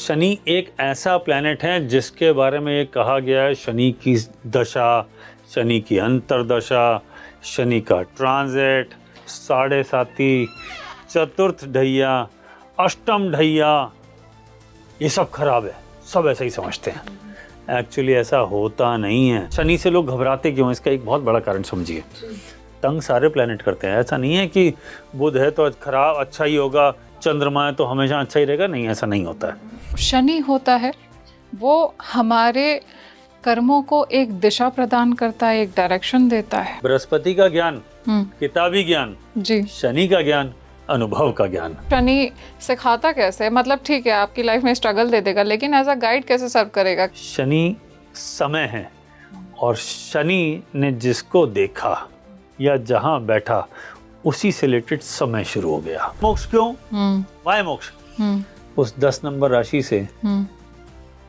शनि एक ऐसा प्लैनेट है जिसके बारे में ये कहा गया है शनि की दशा, शनि की अंतर्दशा, शनि का ट्रांजिट, साढ़े साती, चतुर्थ ढैया, अष्टम ढैया, ये सब खराब है, सब ऐसा ही समझते हैं। एक्चुअली ऐसा होता नहीं है। शनि से लोग घबराते क्यों, इसका एक बहुत बड़ा कारण समझिए। तंग सारे प्लैनेट करते हैं। ऐसा नहीं है कि बुध है तो खराब अच्छा ही होगा, चंद्रमा है तो हमेशा अच्छा ही रहेगा, नहीं, ऐसा नहीं होता है। शनि होता है वो हमारे कर्मों को एक दिशा प्रदान करता है, एक डायरेक्शन देता है। बृहस्पति का ज्ञान किताबी ज्ञान, जी। शनि का ज्ञान अनुभव का ज्ञान। शनि सिखाता कैसे, मतलब ठीक है आपकी लाइफ में स्ट्रगल दे देगा, लेकिन एज अ गाइड कैसे सर्व करेगा? शनि समय है और शनि ने जिसको देखा या जहां बैठा उसी से रिलेटेड समय शुरू हो गया। मोक्ष क्यों? वाय मोक्ष? उस 10 नंबर राशि से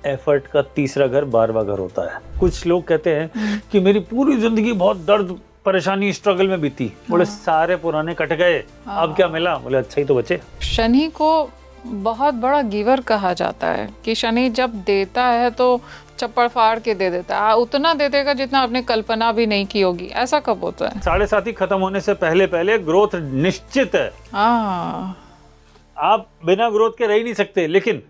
एफर्ट का तीसरा घर 12वां घर होता है। कुछ लोग कहते हैं कि मेरी पूरी जिंदगी बहुत दर्द परेशानी स्ट्रगल में बीती, बोले सारे पुराने कट गए, अब क्या मिला? बोले अच्छा ही तो बचे। शनि को बहुत बड़ा गिवर कहा जाता है कि शनि जब देता है तो चप्पड़ फाड़ के दे देता है, उतना दे देगा जितना आपने कल्पना भी नहीं की होगी। ऐसा कब होता है? साढ़े साती खत्म होने से पहले पहले ग्रोथ निश्चित है। आप बिना ग्रोथ के रह ही नहीं सकते। लेकिन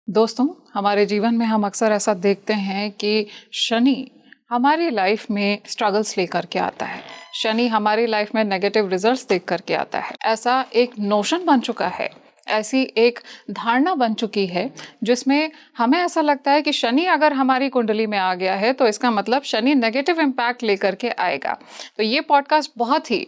दोस्तों, हमारे जीवन में हम अक्सर ऐसा देखते हैं कि शनि हमारी लाइफ में स्ट्रगल्स लेकर के आता है। शनि हमारी लाइफ में नेगेटिव रिजल्ट्स देख करके आता है। ऐसा एक नोशन बन चुका है, ऐसी एक धारणा बन चुकी है जिसमें हमें ऐसा लगता है कि शनि अगर हमारी कुंडली में आ गया है तो इसका मतलब शनि नेगेटिव इम्पैक्ट लेकर के आएगा। तो ये पॉडकास्ट बहुत ही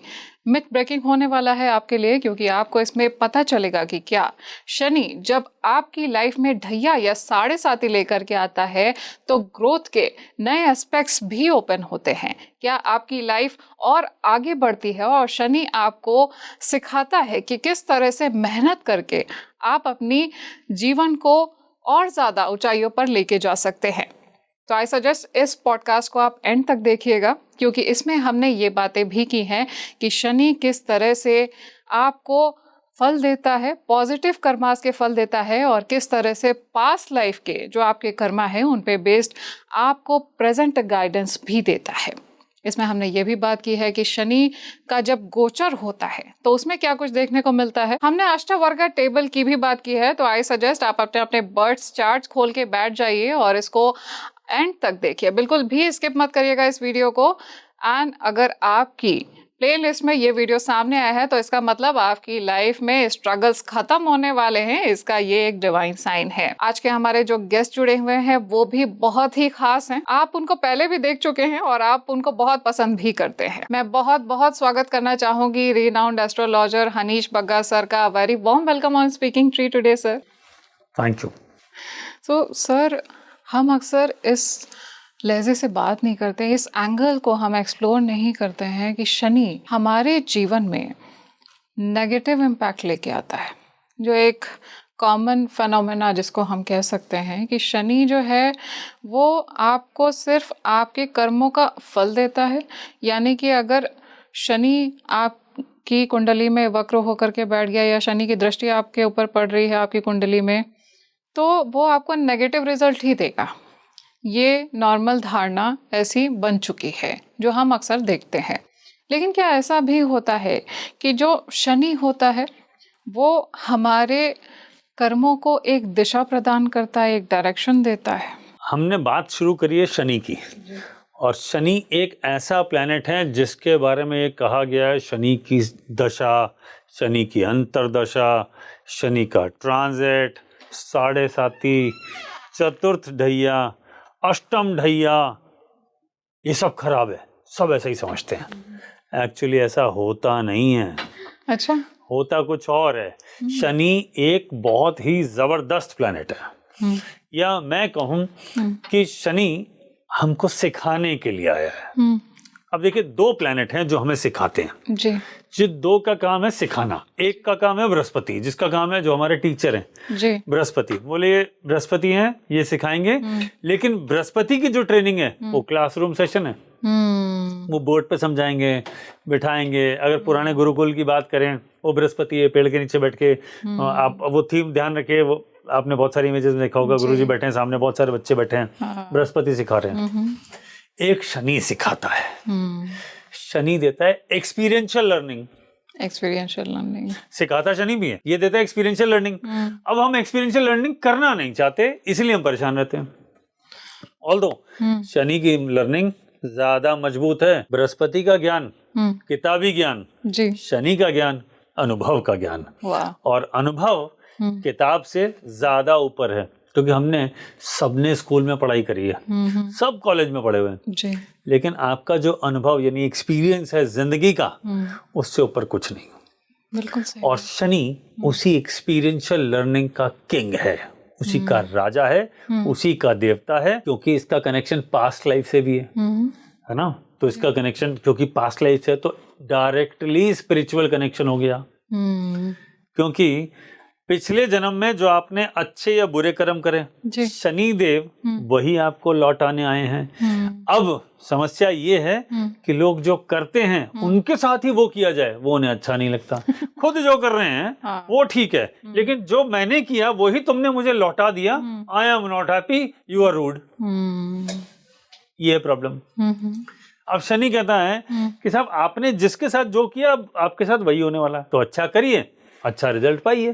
मिथ ब्रेकिंग होने वाला है आपके लिए, क्योंकि आपको इसमें पता चलेगा कि क्या शनि जब आपकी लाइफ में ढैया या साढ़े साती लेकर के आता है तो ग्रोथ के नए एस्पेक्ट्स भी ओपन होते हैं। क्या आपकी लाइफ और आगे बढ़ती है और शनि आपको सिखाता है कि किस तरह से मेहनत करके आप अपनी जीवन को और ज़्यादा ऊंचाइयों पर लेके जा सकते हैं। तो आई सजेस्ट इस पॉडकास्ट को आप एंड तक देखिएगा, क्योंकि इसमें हमने ये बातें भी की हैं कि शनि किस तरह से आपको फल देता है, पॉजिटिव कर्मास के फल देता है, और किस तरह से पास्ट लाइफ के जो आपके कर्मा है उन पे बेस्ड आपको प्रेजेंट गाइडेंस भी देता है। इसमें हमने ये भी बात की है कि शनि का जब गोचर होता है तो उसमें क्या कुछ देखने को मिलता है। हमने अष्टवर्गा टेबल की भी बात की है। तो आई सजेस्ट आप अपने अपने बर्ड्स चार्ट्स खोल के बैठ जाइए और इसको एंड तक देखिए, बिल्कुल भी स्किप मत करिएगा इस वीडियो को। एंड अगर आपकी प्लेलिस्ट में ये वीडियो सामने आया है तो इसका मतलब आपकी लाइफ में स्ट्रगल्स खत्म होने वाले हैं, इसका ये एक डिवाइन साइन है। आज के हमारे जो गेस्ट जुड़े हुए हैं वो भी बहुत ही खास हैं। आप उनको पहले भी देख चुके हैं और आप उनको बहुत पसंद भी करते हैं। मैं बहुत बहुत स्वागत करना चाहूंगी renowned astrologer Hanish Bagga sir का। Very warm welcome on Speaking Tree today sir. Thank you. So sir, हम अक्सर इस लहजे से बात नहीं करते, इस एंगल को हम एक्सप्लोर नहीं करते हैं कि शनि हमारे जीवन में नेगेटिव इम्पैक्ट लेके आता है। जो एक कॉमन फेनोमेना जिसको हम कह सकते हैं कि शनि जो है वो आपको सिर्फ आपके कर्मों का फल देता है। यानी कि अगर शनि आपकी कुंडली में वक्र होकर के बैठ गया या शनि की दृष्टि आपके ऊपर पड़ रही है आपकी कुंडली में, तो वो आपको नेगेटिव रिजल्ट ही देगा। ये नॉर्मल धारणा ऐसी बन चुकी है जो हम अक्सर देखते हैं। लेकिन क्या ऐसा भी होता है कि जो शनि होता है वो हमारे कर्मों को एक दिशा प्रदान करता है, एक डायरेक्शन देता है? हमने बात शुरू करी है शनि की, और शनि एक ऐसा प्लैनेट है जिसके बारे में ये कहा गया है शनि की दशा, शनि की अंतर्दशा, शनि का ट्रांजिट, साढ़े साती, चतुर्थ ढैया, अष्टम ढैया, ये सब खराब है, सब ऐसा ही समझते हैं। एक्चुअली ऐसा होता नहीं है। अच्छा, होता कुछ और है। शनि एक बहुत ही जबरदस्त प्लैनेट है, या मैं कहूँ कि शनि हमको सिखाने के लिए आया है। अब देखिए, दो प्लैनेट हैं जो हमें सिखाते हैं। जी जिन दो का काम है सिखाना। एक का काम है बृहस्पति, जिसका काम है, जो हमारे टीचर हैं जी बृहस्पति, बोले ये बृहस्पति हैं, ये सिखाएंगे। लेकिन बृहस्पति की जो ट्रेनिंग है वो क्लासरूम सेशन है। वो बोर्ड पे समझाएंगे, बिठाएंगे। अगर पुराने गुरुकुल की बात करें, वो बृहस्पति है, पेड़ के नीचे बैठ के, आप वो थीम ध्यान रखिए, वो आपने बहुत सारी इमेजेस में देखा होगा, गुरुजी बैठे हैं सामने, बहुत सारे बच्चे बैठे हैं, बृहस्पति सिखा रहे हैं। एक शनि सिखाता है। शनि देता है एक्सपीरियंशियल लर्निंग। एक्सपीरियंशियल लर्निंग सिखाता शनि भी है, ये देता है एक्सपीरियंशियल लर्निंग। अब हम एक्सपीरियंशियल लर्निंग करना नहीं चाहते, इसलिए हम परेशान रहते हैं। ऑल्दो शनि की लर्निंग ज्यादा मजबूत है। बृहस्पति का ज्ञान किताबी ज्ञान, जी शनि का ज्ञान अनुभव का ज्ञान। वाह और अनुभव किताब से ज्यादा ऊपर है, क्योंकि हमने सबने स्कूल में पढ़ाई करी है, सब कॉलेज में पढ़े हुए हैं, जी लेकिन आपका जो अनुभव यानी एक्सपीरियंस है जिंदगी का, उससे ऊपर कुछ नहीं। बिल्कुल सही और शनि उसी एक्सपीरियंशियल लर्निंग का किंग है, उसी का राजा है, उसी का देवता है, क्योंकि इसका कनेक्शन पास्ट लाइफ से भी है ना। तो इसका कनेक्शन क्योंकि पास्ट लाइफ से है, तो डायरेक्टली स्पिरिचुअल कनेक्शन हो गया। क्योंकि पिछले जन्म में जो आपने अच्छे या बुरे कर्म करे, शनि देव वही आपको लौटाने आए हैं। अब समस्या ये है कि लोग जो करते हैं उनके साथ ही वो किया जाए, वो उन्हें अच्छा नहीं लगता। खुद जो कर रहे हैं वो ठीक है, लेकिन जो मैंने किया वही तुमने मुझे लौटा दिया, I am not happy, you are rude. ये प्रॉब्लम। अब शनि कहता है कि साहब आपने जिसके साथ जो किया, आपके साथ वही होने वाला है, तो अच्छा करिए, अच्छा रिजल्ट पाइए।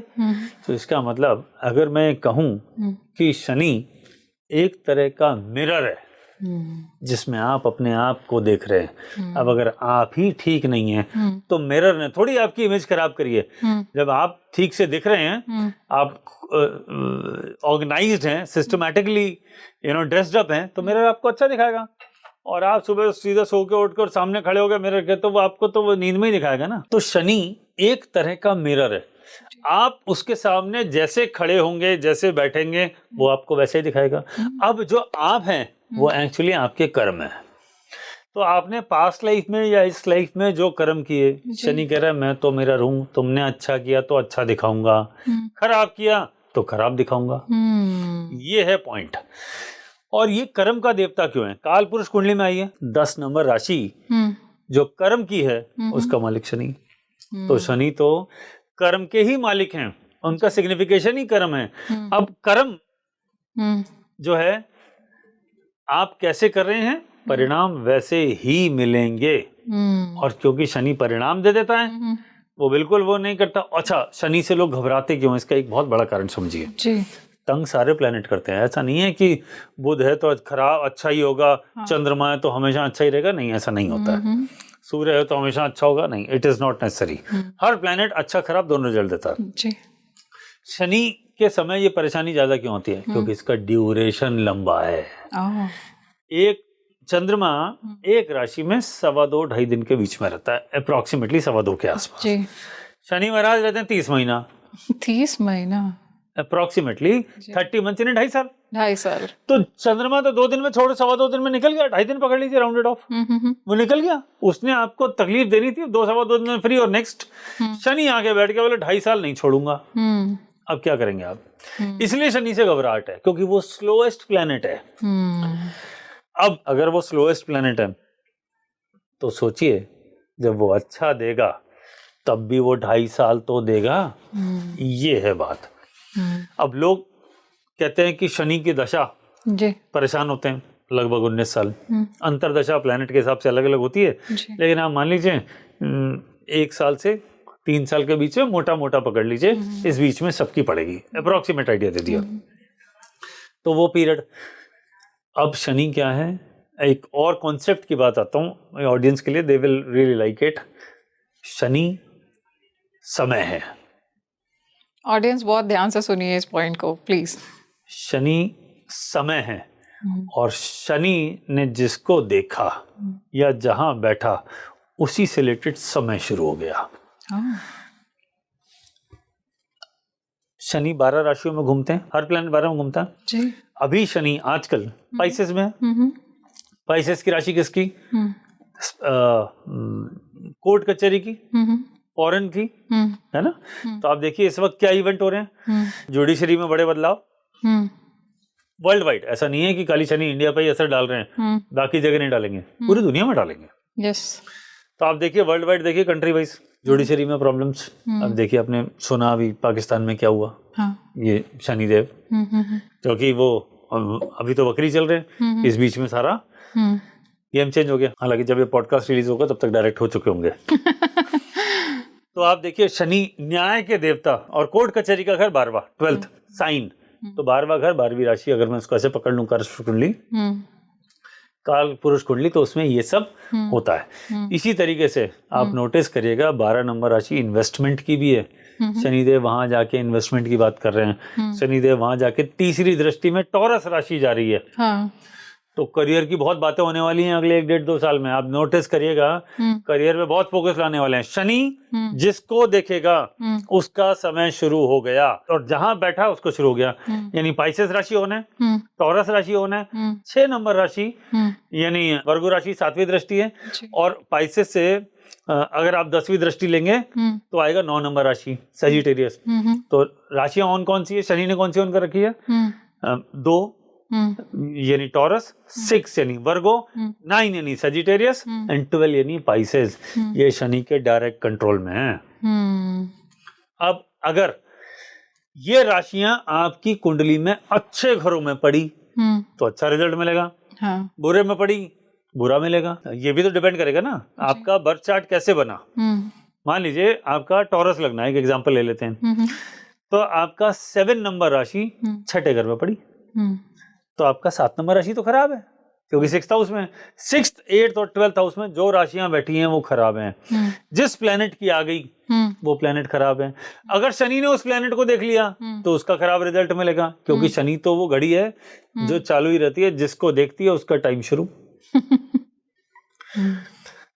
तो इसका मतलब अगर मैं कहूं कि शनि एक तरह का मिरर है जिसमें आप अपने आप को देख रहे हैं। अब अगर आप ही ठीक नहीं हैं तो मिरर ने थोड़ी आपकी इमेज खराब करी है। जब आप ठीक से दिख रहे हैं, आप ऑर्गेनाइज्ड हैं, सिस्टमैटिकली ड्रेस्ड अप हैं, तो मिरर आपको अच्छा दिखाएगा। और आप सुबह सीधा सो के उठकर सामने खड़े हो गए मिरर के, तो वो आपको तो वो नींद में ही दिखाएगा ना। तो शनि एक तरह का मिरर है, आप उसके सामने जैसे खड़े होंगे, जैसे बैठेंगे, वो आपको वैसे ही दिखाएगा। अब जो आप हैं वो एक्चुअली आपके कर्म है। तो आपने पास्ट लाइफ में या इस लाइफ में जो कर्म किए, शनि कह रहा है मैं तो मिरर हूं, तुमने अच्छा किया तो अच्छा दिखाऊंगा, खराब किया तो खराब दिखाऊंगा। ये है पॉइंट। और ये कर्म का देवता क्यों है? काल पुरुष कुंडली में आई है 10 नंबर राशि जो कर्म की है, उसका मालिक शनि। तो शनि तो कर्म के ही मालिक हैं, उनका सिग्निफिकेशन ही कर्म है। अब कर्म जो है आप कैसे कर रहे हैं, परिणाम वैसे ही मिलेंगे। और क्योंकि शनि परिणाम दे देता है, वो बिल्कुल वो नहीं करता। अच्छा, शनि से लोग घबराते क्यों? इसका एक बहुत बड़ा कारण समझिए। जी तंग सारे प्लेनेट करते हैं। ऐसा नहीं है कि बुध है तो खराब अच्छा ही होगा, चंद्रमा है तो हमेशा अच्छा ही रहेगा, नहीं, ऐसा नहीं होता है। सूर्य है तो हमेशा अच्छा होगा, नहीं, it is not necessary. Her planet अच्छा खराब दोनों रिजल्ट देता है। जी शनि के समय ये परेशानी ज्यादा क्यों होती है? क्योंकि इसका ड्यूरेशन लंबा है। एक चंद्रमा एक राशि में 2.25-2.5 दिन के बीच में रहता है, अप्रोक्सीमेटली 2.25 के आसपास। शनि महाराज रहते हैं 30 महीना। 30 महीना अप्रोक्सीमेटली 30 मंथ्स यानी 2.5 साल। 2.5 साल। तो चंद्रमा तो 2 दिन में छोड़ 2.25 दिन में निकल गया, 2.5 दिन पकड़ लीजिए राउंडेड ऑफ, वो निकल गया। उसने आपको तकलीफ देनी थी, 2-2.25 दिन में फ्री और नेक्स्ट। शनि आके बैठ के बोले 2.5 साल नहीं छोड़ूंगा। अब क्या करेंगे आप? इसलिए शनि से घबराहट है, क्योंकि वो स्लोएस्ट प्लेनेट है। अब अगर वो स्लोएस्ट प्लेनेट है तो सोचिए, जब वो अच्छा देगा तब भी वो 2.5 साल तो देगा। ये है बात। अब लोग कहते हैं कि शनि की दशा जी परेशान होते हैं, लगभग 19 साल। अंतरदशा प्लेनेट के हिसाब से अलग अलग होती है, लेकिन आप मान लीजिए 1 साल से 3 साल के बीच में मोटा मोटा पकड़ लीजिए, इस बीच में सबकी पड़ेगी, अप्रोक्सीमेट आइडिया दे दिया। तो वो पीरियड। अब शनि क्या है, एक और कॉन्सेप्ट की बात आता हूँ ऑडियंस के लिए, they will really like it. Shani समय है। ऑडियंस बहुत ध्यान से सुनिए इस पॉइंट को प्लीज। शनि समय है, और शनि ने जिसको देखा या जहां बैठा, उसी से रिलेटेड समय शुरू हो गया। शनि 12 राशियों में घूमते हैं, हर प्लैनेट 12 में घूमता है जी। अभी शनि आजकल पाइसेस में है। पाइसेस की राशि किसकी? कोर्ट कचहरी की, हम्म, फॉरेन की, हम्म, है ना। तो आप देखिए इस वक्त क्या इवेंट हो रहे हैं, जुडिशरी में बड़े बदलाव हम्म, वर्ल्ड वाइड। ऐसा नहीं है कि खाली शनि इंडिया पे ही असर डाल रहे हैं, बाकी जगह नहीं डालेंगे, पूरी दुनिया में डालेंगे। यस, तो आप देखिए वर्ल्ड वाइड, देखिए कंट्री वाइज जुडिशरी में प्रॉब्लम्स। अब देखिए आपने सुना अभी पाकिस्तान में क्या हुआ, हाँ, ये शनिदेव, क्योंकि वो अभी तो बकरी चल रहे हैं, इस बीच में सारा गेम चेंज हो गया। हालांकि जब ये पॉडकास्ट रिलीज होगा तब तक डायरेक्ट हो चुके होंगे। तो आप देखिए शनि न्याय के देवता और कोर्ट कचहरी का घर 12वां 12th साइन। तो 12वां घर 12वीं राशि, अगर मैं उसको ऐसे पकड़ लूं कर्ष कुंडली, काल पुरुष कुंडली, तो उसमें ये सब होता है। इसी तरीके से आप नोटिस करिएगा 12 नंबर राशि इन्वेस्टमेंट की भी है। शनिदेव वहां जाके इन्वेस्टमेंट की बात कर रहे हैं। शनिदेव वहां जाके तीसरी दृष्टि में टॉरस राशि जा रही है। हाँ, तो करियर की बहुत बातें होने वाली हैं अगले 1-1.5-2 साल में। आप नोटिस करिएगा करियर में बहुत फोकस लाने वाले हैं। शनि जिसको देखेगा उसका समय शुरू हो गया, और जहां बैठा उसको शुरू हो गया। यानी पाइसेस राशि होना है, टॉरस राशि होना है, 6 नंबर राशि यानी वर्गो राशि 7वीं दृष्टि है, और पाइसेस से अगर आप 10वीं दृष्टि लेंगे तो आएगा 9 नंबर राशि सजिटेरियस। तो राशियां ऑन कौन सी है, शनि ने कौन सी ऑन कर रखी है? 2 यानी टॉरस, 6 यानी वर्गो, 9 यानी सजिटेरियस, एंड 12 यानी पाइसेस। ये शनि के डायरेक्ट कंट्रोल में है। अब अगर ये राशियां आपकी कुंडली में अच्छे घरों में पड़ी तो अच्छा रिजल्ट मिलेगा, हाँ, बुरे में पड़ी बुरा मिलेगा। ये भी तो डिपेंड करेगा ना आपका बर्थ चार्ट कैसे बना। मान लीजिए आपका टॉरस लगना है, एक एग्जांपल ले लेते हैं। तो आपका 7 नंबर राशि छठे घर में पड़ी, तो आपका 7 नंबर राशि तो खराब है, क्योंकि 6th हाउस में, 6th 8th और 12th हाउस में जो राशियां बैठी हैं वो खराब हैं। जिस प्लेनेट की आ गई वो प्लेनेट खराब है। अगर शनि ने उस प्लेनेट को देख लिया तो उसका खराब रिजल्ट मिलेगा, क्योंकि शनि तो वो घड़ी है जो चालू ही रहती है, जिसको देखती है उसका टाइम शुरू।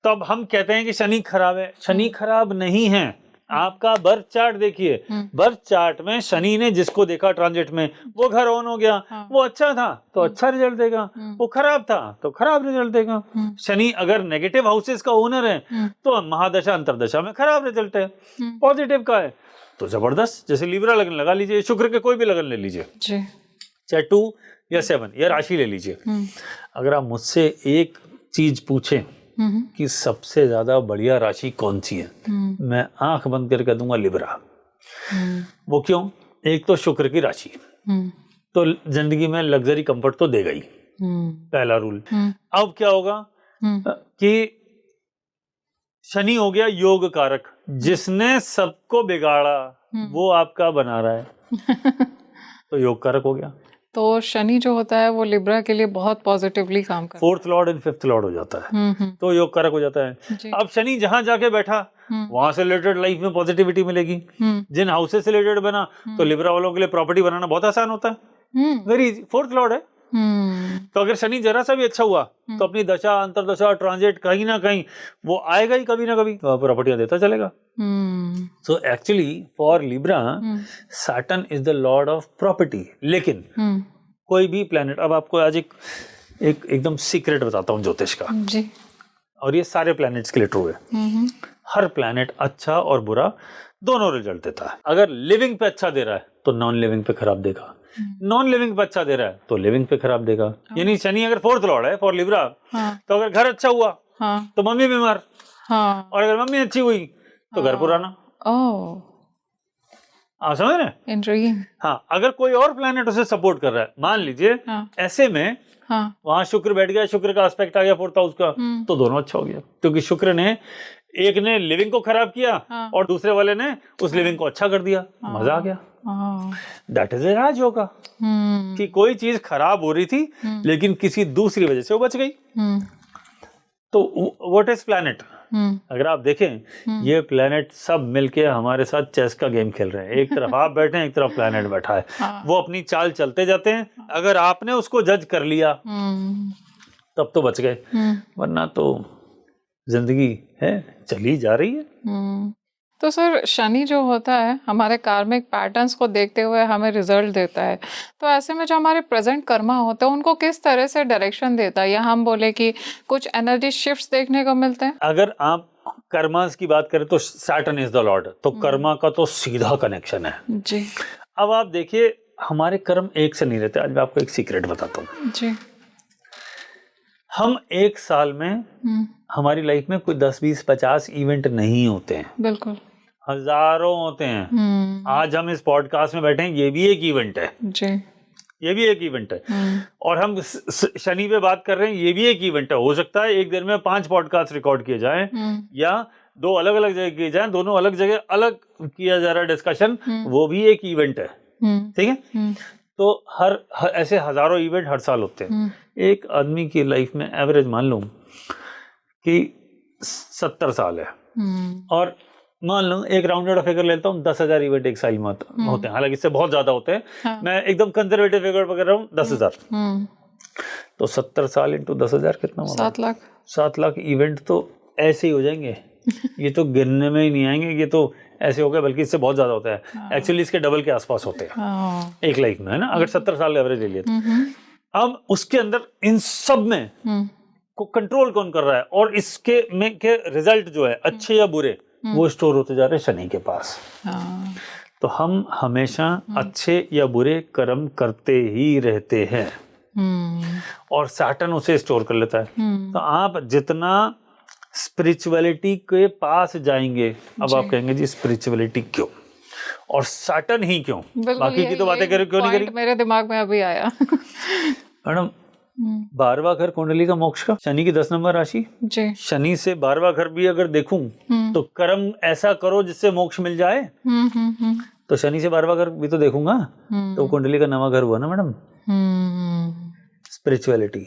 तो अब हम कहते हैं कि शनि खराब है, शनि खराब नहीं है। आपका बर्थ चार्ट देखिए, बर्थ चार्ट में शनि ने जिसको देखा ट्रांजिट में, वो घर ऑन हो गया, वो अच्छा था तो अच्छा रिजल्ट देगा, वो खराब था तो खराब रिजल्ट देगा। शनि अगर नेगेटिव हाउसेस का ओनर है तो महादशा अंतरदशा में खराब रिजल्ट है। पॉजिटिव का है तो जबरदस्त। जैसे लिब्रा लगन लगा लीजिए, शुक्र के कोई भी लगन ले लीजिए, चाहे 2 या 7 या राशि ले लीजिए। अगर आप मुझसे एक चीज पूछें कि सबसे ज्यादा बढ़िया राशि कौन सी है, मैं आंख बंद करके दूंगा लिब्रा। वो क्यों? एक तो शुक्र की राशि, तो जिंदगी में लग्जरी कंफर्ट तो देगा ही, पहला रूल। अब क्या होगा कि शनि हो गया योग कारक, जिसने सबको बिगाड़ा वो आपका बना रहा है, तो योग कारक हो गया। तो शनि जो होता है वो लिब्रा के लिए बहुत पॉजिटिवली काम करता है। 4th Lord and 5th Lord हो जाता है, तो योग कारक हो जाता है। अब शनि जहां जाके बैठा वहां से रिलेटेड लाइफ में पॉजिटिविटी मिलेगी। जिन हाउसेस से रिलेटेड बना, तो लिब्रा वालों के लिए प्रॉपर्टी बनाना बहुत आसान होता है, वेरी इजी। 4th लॉर्ड है, तो अगर शनि जरा सा भी अच्छा हुआ तो अपनी दशा अंतरदशा ट्रांजिट कहीं ना कहीं वो आएगा ही कभी ना कभी, तो प्रॉपर्टियां देता चलेगा। So actually for Libra Saturn is the Lord of property. लेकिन कोई भी प्लेनेट, अब आपको आज एक एकदम सीक्रेट बताता हूँ ज्योतिष का जी, और ये सारे प्लैनेट्स के लिए ट्रू है। हर प्लैनेट अच्छा और बुरा दोनों रिजल्ट देता है। अगर लिविंग पे अच्छा दे रहा है तो नॉन लिविंग पे खराब देगा, नॉन लिविंग पे अच्छा दे रहा है तो लिविंग पे खराब देगा। यानी शनि अगर 4th लॉर्ड है फॉर लिब्रा, तो अगर घर अच्छा हुआ तो मम्मी बीमार, और अगर मम्मी अच्छी हुई तो घर पुराना। आप समझ रहे हैं? हाँ, अगर कोई और प्लैनेट उसे सपोर्ट कर रहा है, मान लीजिए ऐसे में वहां शुक्र बैठ गया, शुक्र का एस्पेक्ट आ गया 4th हाउस का, तो दोनों अच्छा हो गया, क्योंकि शुक्र ने एक ने लिविंग को खराब किया और दूसरे वाले ने उस लिविंग को अच्छा कर दिया। मजा आ गया। दैट इज ए राजयोग, कि कोई चीज खराब हो रही थी लेकिन किसी दूसरी वजह से वो बच गई। तो व्हाट इज प्लैनेट? अगर आप देखें ये प्लैनेट सब मिलके हमारे साथ चेस का गेम खेल रहे हैं। एक तरफ आप बैठे हैं, एक तरफ प्लैनेट बैठा है, वो अपनी चाल चलते जाते हैं। अगर आपने उसको जज कर लिया तब तो बच गए, वरना तो जिंदगी है चली जा रही है। तो सर शनि जो होता है हमारे कार्मिक पैटर्न्स को देखते हुए हमें रिजल्ट देता है, तो ऐसे में जो हमारे प्रेजेंट कर्मा होते हैं उनको किस तरह से डायरेक्शन देता है, या हम बोले कि कुछ एनर्जी शिफ्ट्स देखने को मिलते हैं? अगर आप कर्मास की बात करें तो सैटर्न इज द लॉर्ड, तो कर्मा का तो सीधा कनेक्शन है जी। अब आप देखिए हमारे कर्म एक से नहीं रहते। आज मैं आपको एक सीक्रेट बताता हूँ जी। हम एक साल में हमारी लाइफ में कोई 10, 20, 50 इवेंट नहीं होते हैं, बिल्कुल हजारों होते हैं। आज हम इस पॉडकास्ट में बैठे हैं, ये भी एक इवेंट है जी। ये भी एक इवेंट है। और हम शनि पे बात कर रहे हैं, ये भी एक इवेंट है। हो सकता है एक दिन में 5 पॉडकास्ट रिकॉर्ड किए जाएं या 2 अलग अलग जगह किए जाएं, दोनों अलग जगह अलग किया जा रहा है डिस्कशन, वो भी एक इवेंट है। ठीक है। तो हर ऐसे हजारों इवेंट हर साल होते हैं। एक आदमी की लाइफ में एवरेज मान लो कि 70 साल है, और मान लो एक राउंडेड फिगर लेता हूँ 10,000 इवेंट एक साल में होते हैं। हालांकि इससे बहुत ज्यादा होते हैं। हाँ। मैं एकदम कंजर्वेटिव फिगर पकड़ रहा हूँ 10,000। तो 70 साल इंटू 10,000 कितना होगा? 7 लाख। 7 लाख इवेंट तो ऐसे ही हो जाएंगे। ये तो गिनने में ही नहीं आएंगे, ये तो ऐसे हो गए, बल्कि इससे बहुत ज्यादा होता है। एक्चुअली इसके डबल के आसपास होते हैं एक लाइफ में, है ना, अगर 70 साल एवरेज ले लिए तो। अब उसके अंदर इन सब में को कंट्रोल कौन कर रहा है, और इसके में के रिजल्ट जो है अच्छे या बुरे वो स्टोर होते जा रहे हैं शनि के पास। तो हम हमेशा अच्छे या बुरे कर्म करते ही रहते हैं, और सैटर्न उसे स्टोर कर लेता है। तो आप जितना स्पिरिचुअलिटी के पास जाएंगे, अब आप कहेंगे जी स्पिरिचुअलिटी क्यों और सैटर्न ही क्यों, बाकी की तो बातें करें क्यों नहीं करें? मेरे दिमाग में अभी आया। मैडम 12वां घर कुंडली का मोक्ष का, शनि की 10 नंबर राशि जी। शनि से 12वां घर भी अगर देखूं तो कर्म ऐसा करो जिससे मोक्ष मिल जाए। तो शनि से 12वां घर भी तो देखूंगा, तो कुंडली का 9वां घर हुआ ना मैडम। स्पिरिचुअलिटी,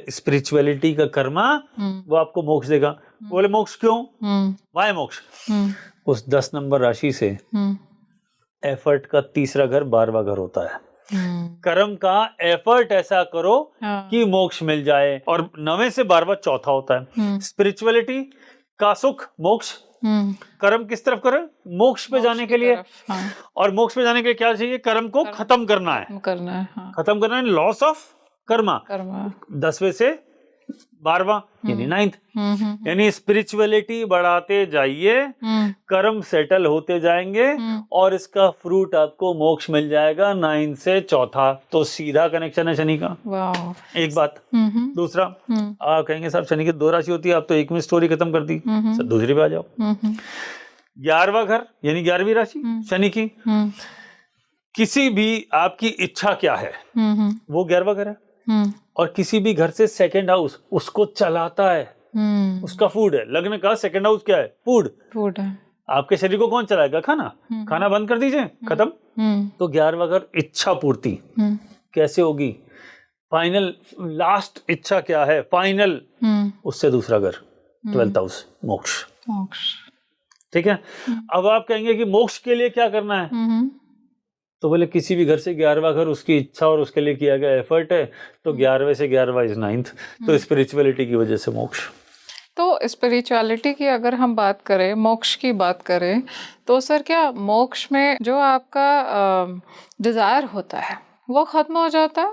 स्पिरिचुअलिटी का कर्मा वो आपको मोक्ष देगा। बोले मोक्ष क्यों, वाय मोक्ष? उस 10 नंबर राशि से एफर्ट का तीसरा घर 12वां घर होता है। कर्म का एफर्ट ऐसा करो कि मोक्ष मिल जाए, और 9वें से 12वां चौथा होता है। स्पिरिचुअलिटी का सुख मोक्ष, कर्म किस तरफ करें? मोक्ष पे जाने के लिए। और मोक्ष पे जाने के लिए क्या चाहिए? कर्म को खत्म करना है, खत्म करना है, लॉस ऑफ कर्मा। 10वें से 12वां यानी 9th, यानी स्पिरिचुअलिटी बढ़ाते जाइए, कर्म सेटल होते जाएंगे, और इसका फ्रूट आपको मोक्ष मिल जाएगा 9 से चौथा। तो सीधा कनेक्शन है शनि का। एक बात। दूसरा, आप कहेंगे साहब शनि की 2 राशि होती है, आप तो एक में स्टोरी खत्म कर दी, दूसरी पे आ जाओ। 11वां घर यानी 11वीं राशि शनि की, किसी भी आपकी इच्छा क्या है वो 11वां घर है, और किसी भी घर से सेकंड हाउस उसको चलाता है, उसका फूड है। लग्न का सेकंड हाउस क्या है? फूड है। आपके शरीर को कौन चलाएगा? खाना। खाना बंद कर दीजिए, खत्म। तो 11वां घर इच्छा पूर्ति कैसे होगी? फाइनल लास्ट इच्छा क्या है? फाइनल, उससे दूसरा घर 12th हाउस मोक्ष। ठीक है। अब आप कहेंगे कि मोक्ष के लिए क्या करना है? तो बोले किसी भी घर से 11वां घर उसकी इच्छा और उसके लिए किया गया एफर्ट है, तो 11वें से 11वां इज 9th, तो स्पिरिचुअलिटी की वजह से मोक्ष। तो स्पिरिचुअलिटी की अगर हम बात करें, मोक्ष की बात करें, तो सर क्या मोक्ष में जो आपका डिजायर होता है वो खत्म हो जाता है?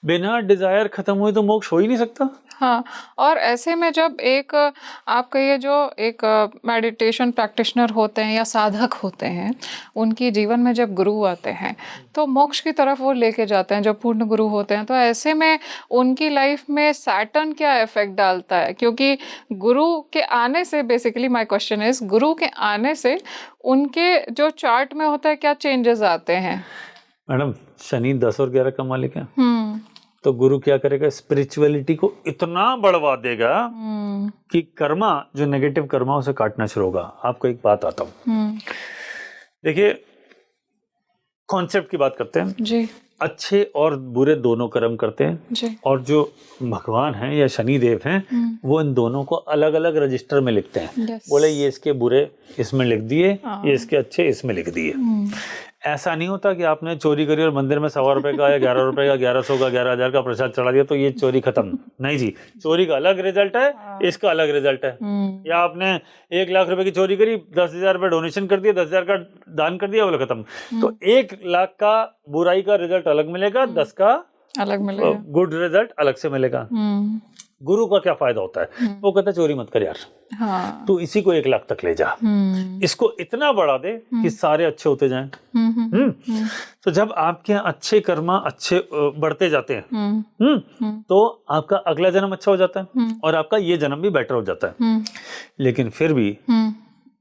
बिना डिजायर खत्म हुए तो मोक्ष हो ही नहीं सकता। हाँ, और ऐसे में जब एक आप कहिए जो एक मेडिटेशन प्रैक्टिशनर होते हैं या साधक होते हैं, उनकी जीवन में जब गुरु आते हैं तो मोक्ष की तरफ वो लेके जाते हैं, जो पूर्ण गुरु होते हैं, तो ऐसे में उनकी लाइफ में सैटर्न क्या इफेक्ट डालता है? क्योंकि गुरु के आने से, बेसिकली माय क्वेश्चन इज, गुरु के आने से उनके जो चार्ट में होता है क्या चेंजेस आते हैं? मैडम शनि 10 और 11 का मालिक है, तो गुरु क्या करेगा? स्पिरिचुअलिटी को इतना बढ़वा देगा कि कर्मा, जो नेगेटिव कर्मा, उसे काटना शुरू होगा। आपको एक बात आता हूँ, देखिए कॉन्सेप्ट की बात करते हैं जी। अच्छे और बुरे दोनों कर्म करते हैं जी। और जो भगवान हैं या शनि देव हैं वो इन दोनों को अलग अलग रजिस्टर में लिखते हैं। बोले ये इसके बुरे इसमें लिख दिए, ये इसके अच्छे इसमें लिख दिए। ऐसा नहीं होता कि आपने चोरी करी और मंदिर में 100 रुपए का या 11 रुपए का 1100 का 11,000 का प्रसाद चढ़ा दिया तो ये चोरी खत्म। नहीं जी, चोरी का अलग रिजल्ट है, इसका अलग रिजल्ट है। या आपने 1 लाख रुपए की चोरी करी, 10,000 रुपए डोनेशन कर दिया, 10,000 का दान कर दिया, बोले खत्म। तो 1 लाख का बुराई का रिजल्ट अलग मिलेगा, 10 का अलग मिलेगा, गुड रिजल्ट अलग से मिलेगा। गुरु का क्या फायदा होता है? वो कहता है चोरी मत कर यार, हाँ, तू इसी को 1 लाख तक ले जा, इसको इतना बढ़ा दे कि सारे अच्छे होते जाएं। तो जब आपके यहाँ अच्छे कर्मा अच्छे बढ़ते जाते हैं, तो आपका अगला जन्म अच्छा हो जाता है और आपका ये जन्म भी बेटर हो जाता है। लेकिन फिर भी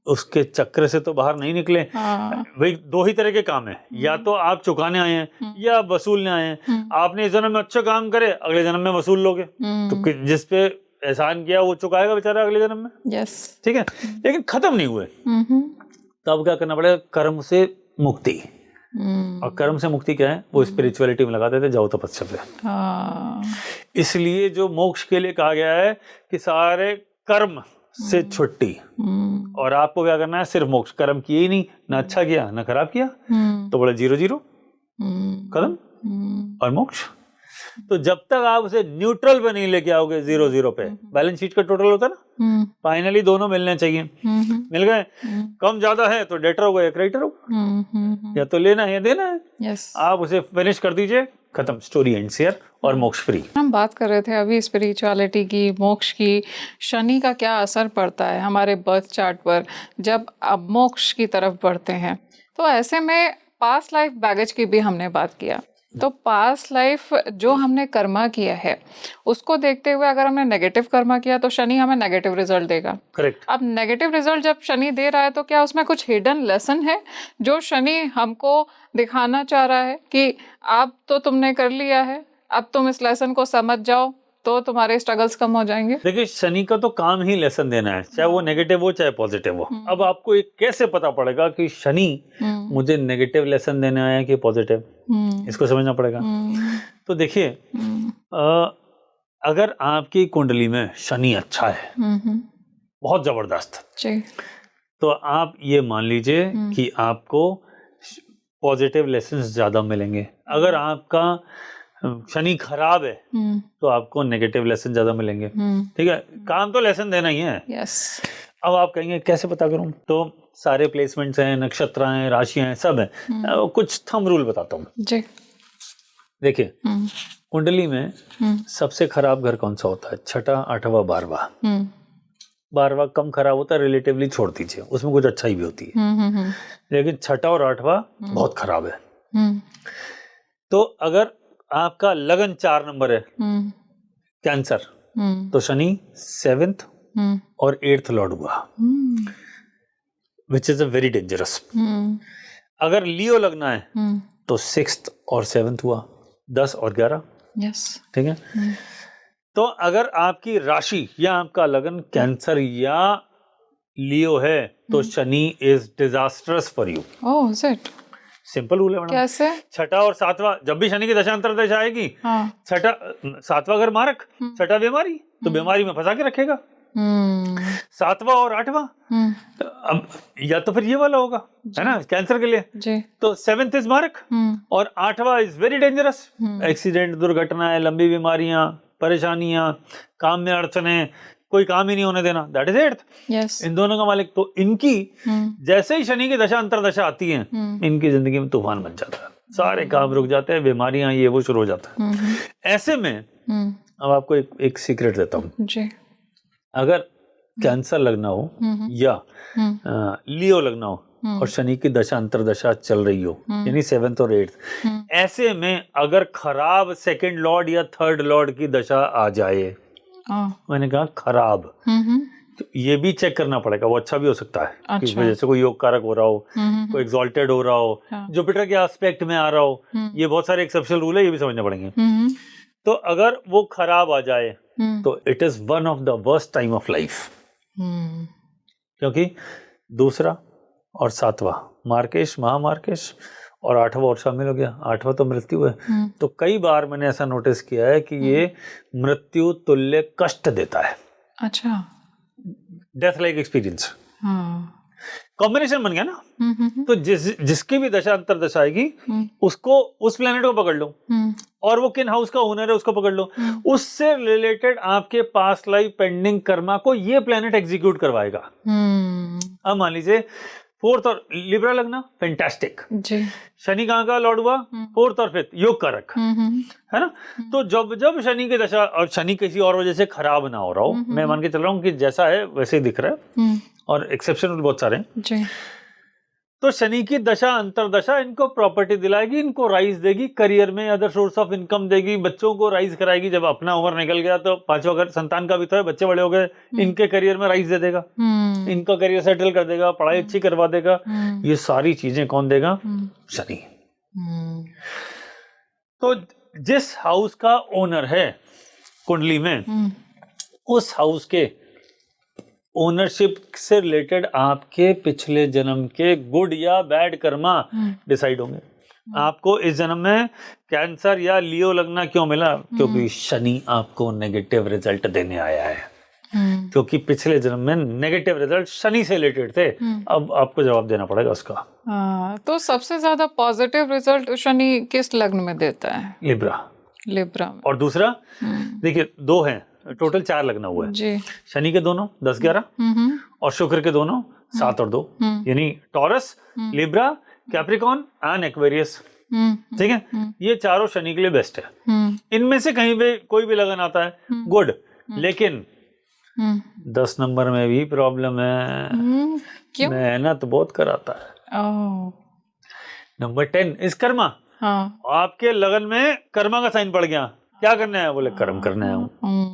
उसके चक्र से तो बाहर नहीं निकले। भाई 2 ही तरह के काम है, या तो आप चुकाने आए हैं या वसूलने आए हैं। आपने इस जन्म में अच्छा काम करे, अगले जन्म में वसूल लोगे, तो जिस पे एहसान किया वो चुकाएगा बेचारा अगले जन्म में। यस, ठीक है, लेकिन खत्म नहीं हुए, तब क्या करना पड़ेगा? कर्म से मुक्ति। और कर्म से मुक्ति क्या है? वो स्पिरिचुअलिटी में लगाते थे, जाओ तपस्या पे। इसलिए जो मोक्ष के लिए कहा गया है कि सारे कर्म से छुट्टी, और आपको क्या करना है? सिर्फ मोक्ष। कर्म किए ही नहीं, ना अच्छा किया ना खराब किया, तो बोले 0-0 कर्म और मोक्ष। तो जब तक आप उसे न्यूट्रल पे नहीं लेके आओगे, 0-0 पे, बैलेंस शीट का टोटल होता है ना, फाइनली दोनों मिलने चाहिए। मिल गए, कम ज्यादा है तो डेटर होगा या क्रेडिटर होगा, या तो लेना है या देना है। यस, आप उसे फिनिश कर दीजिए, खत्म, स्टोरी एंड्स हियर, और मोक्ष फ्री। हम बात कर रहे थे अभी स्पिरिचुअलिटी की, मोक्ष की। शनि का क्या असर पड़ता है हमारे बर्थ चार्ट पर जब आप मोक्ष की तरफ बढ़ते हैं? तो ऐसे में पास्ट लाइफ बैगेज की भी हमने बात किया। तो पास्ट लाइफ जो हमने कर्मा किया है उसको देखते हुए अगर हमने नेगेटिव कर्मा किया तो शनि हमें नेगेटिव रिजल्ट देगा। करेक्ट। अब नेगेटिव रिजल्ट जब शनि दे रहा है तो क्या उसमें कुछ हिडन लेसन है जो शनि हमको दिखाना चाह रहा है कि अब तो तुमने कर लिया है, अब तुम इस लेसन को समझ जाओ तो तुम्हारे स्ट्रगल्स कम हो जाएंगे? देखिए, शनि का तो काम ही लेसन देना है, चाहे वो नेगेटिव हो चाहे पॉजिटिव हो। अब आपको एक कैसे पता पड़ेगा कि शनि मुझे नेगेटिव लेसन देने आया है कि पॉजिटिव? इसको समझना पड़ेगा। तो देखिए, अगर आपकी कुंडली में शनि अच्छा है, बहुत जबरदस्त, तो आप ये मान लीजिए कि आपको पॉजिटिव लेसन्स ज्यादा मिलेंगे। अगर आपका शनि खराब है तो आपको नेगेटिव लेसन ज्यादा मिलेंगे। ठीक है, काम तो लेसन देना ही है। यस। अब आप कहेंगे कैसे पता करूं? तो सारे प्लेसमेंट्स हैं, नक्षत्र हैं, राशियां हैं, सब हैं। कुछ थंब रूल बताता हूँ जी। देखिए, कुंडली में सबसे खराब घर कौन सा होता है? 6ठा, 8वां, 12वां। 12वां कम खराब होता है, रिलेटिवली छोड़ दीजिए, उसमें कुछ अच्छाई भी होती है। लेकिन 6ठा और 8वां बहुत खराब है। तो अगर आपका लगन 4 नंबर है, कैंसर, तो शनि 7th और 8th लॉर्ड हुआ, which is a very dangerous. अगर लियो लगना है तो 6th और 7th हुआ, 10 और 11। यस, ठीक है। तो अगर आपकी राशि या आपका लगन कैंसर या लियो है तो Shani is disastrous for you. Oh, is it? Simple rule है मैडम। कैसे? 6ठा और 7वां, जब भी शनि की दशांतर दशा आएगी, 6ठा 7वां घर मारक, 6ठा बीमारी, तो बीमारी में फंसा के रखेगा। 7वां और 8वां, अब या तो फिर ये वाला होगा, है ना, कैंसर के लिए जी। तो 7th इज मारक और 8वां इज वेरी डेंजरस। एक्सीडेंट, दुर्घटनाएं, लंबी बीमारियां, परेशानियां, काम में अड़चने, कोई काम ही नहीं होने देना, दैट इज 8th। यस। इन दोनों का मालिक। तो इनकी जैसे ही शनि की दशा अंतरदशा आती है, इनकी जिंदगी में तूफान बन जाता है, सारे काम रुक जाते हैं, बीमारियां ये वो शुरू हो जाता है। ऐसे में अब आपको एक सीक्रेट देता हूँ जी। अगर कैंसर लगना हो या लियो लगना हो और शनि की दशा अंतरदशा चल रही हो, यानी 7th और 8th, ऐसे में अगर खराब 2nd लॉर्ड या 3rd लॉर्ड की दशा आ जाए, मैंने कहा खराब, तो ये भी चेक करना पड़ेगा, वो अच्छा भी हो सकता है। अच्छा। इस वजह से कोई योग कारक हो रहा हो, कोई एग्जॉल्टेड हो रहा हो, जुपिटर के एस्पेक्ट में आ रहा हो, ये बहुत सारे एक्सेप्शनल रूल है, ये भी समझने पड़ेंगे। तो अगर वो खराब आ जाए तो it is one of the worst time of life, क्योंकि 2रा और 7वां मार्केश, महामार्केश, और 8वां और शामिल हो गया। 8वां तो मृत्यु है। तो कई बार मैंने ऐसा नोटिस किया है कि ये मृत्यु तुल्य कष्ट देता है। अच्छा। Death like experience. कॉम्बिनेशन बन गया ना। तो जिसकी भी दशा अंतर्दशा आएगी उसको उस प्लेनेट को पकड़ लो और वो किन हाउस का ओनर है उसको पकड़ लो, उससे रिलेटेड आपके पास्ट लाइफ पेंडिंग कर्मा को ये प्लेनेट एग्जीक्यूट करवाएगा। अब मान लीजिए फोर्थ और लिब्रा लगना, फैंटास्टिक जी। शनि कहाँ का लॉर्ड हुआ? फोर्थ और फिफ्थ, योग कारक, है ना। तो जब जब शनि की दशा, और शनि किसी और वजह से खराब ना हो रहा हो, मैं मान के चल रहा हूँ कि जैसा है वैसे ही दिख रहा है और एक्सेप्शन बहुत सारे हैं जी। तो शनि की दशा अंतरदशा इनको प्रॉपर्टी दिलाएगी, इनको राइज देगी, करियर में अदर सोर्स ऑफ इनकम देगी, बच्चों को राइज कराएगी। जब अपना उम्र निकल गया तो पांचवा घर संतान का भी तो है, बच्चे बड़े हो गए, इनके करियर में राइज दे देगा, इनका करियर सेटल कर देगा, पढ़ाई अच्छी करवा देगा। ये सारी चीजें कौन देगा? शनि। तो जिस हाउस का ओनर है कुंडली में, उस हाउस के ओनरशिप से रिलेटेड आपके पिछले जन्म के गुड या बैड कर्मा डिसाइड होंगे। आपको इस जन्म में कैंसर या लियो लगना क्यों मिला? क्योंकि शनि आपको नेगेटिव रिजल्ट देने आया है, क्योंकि पिछले जन्म में नेगेटिव रिजल्ट शनि से रिलेटेड थे। अब आपको जवाब देना पड़ेगा उसका। तो सबसे ज्यादा पॉजिटिव रिजल्ट शनि किस लग्न में देता है? लिब्रा। लिब्रा। और दूसरा देखिए, दो हैं, टोटल 4 लगन हुआ है जी। शनि के दोनों 10-11 और शुक्र के दोनों 7 और 2, यानी taurus, Libra, Capricorn and Aquarius. ठीक है, ये चारों शनि के लिए बेस्ट है। इनमें से कहीं भी कोई भी लगन आता है गुड, लेकिन 10 नंबर में भी प्रॉब्लम है। क्यों? मेहनत बहुत कराता है। नंबर 10 इस कर्मा। आपके लगन में कर्मा का साइन पड़ गया, क्या करना है? बोले कर्म करना है।